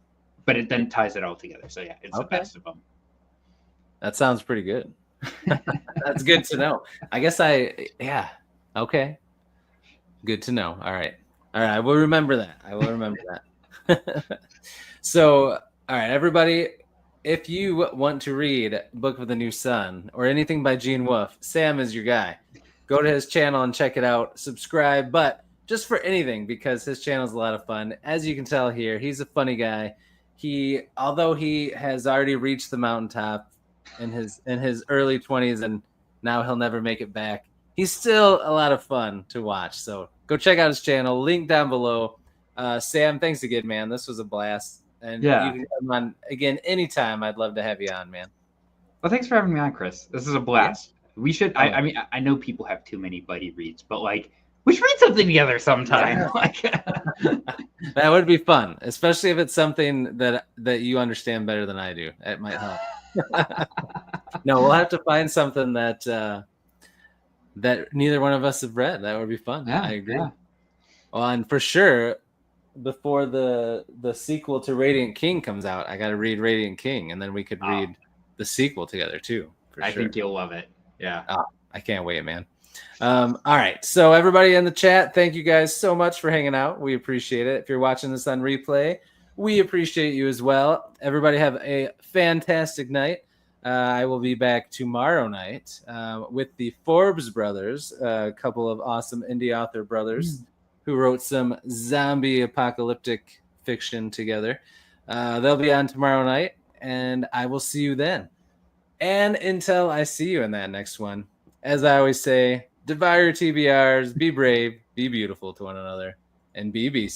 But it then ties it all together. So yeah, it's the best of them. That sounds pretty good. That's good to know. I guess okay. Good to know. All right. I will remember that. So, all right, everybody, if you want to read Book of the New Sun or anything by Gene Wolfe, Sam is your guy. Go to his channel and check it out. Subscribe, but just for anything, because his channel is a lot of fun. As you can tell here, he's a funny guy. Although he has already reached the mountaintop in his early 20s, and Now he'll never make it back. He's still a lot of fun to watch. So go check out his channel. Link down below. Sam, thanks again, man. This was a blast. And you can come on again anytime. I'd love to have you on, man. Well, thanks for having me on, Chris. This is a blast. Yeah. We should. I mean, I know people have too many buddy reads, but like, we should read something together sometime. Yeah. Like, that would be fun, especially if it's something that you understand better than I do. It might help. No, we'll have to find something that that neither one of us have read. That would be fun. Yeah, I agree. Yeah. Well, and for sure, before the sequel to Radiant King comes out, I got to read Radiant King, and then we could read the sequel together too. I think you'll love it. Yeah. I can't wait, man. All right. So everybody in the chat, thank you guys so much for hanging out. We appreciate it. If you're watching this on replay, we appreciate you as well. Everybody have a fantastic night. I will be back tomorrow night with the Forbes brothers, a couple of awesome indie author brothers who wrote some zombie apocalyptic fiction together. They'll be on tomorrow night, and I will see you then. And until I see you in that next one, as I always say, devour your TBRs, be brave, be beautiful to one another, and be beast.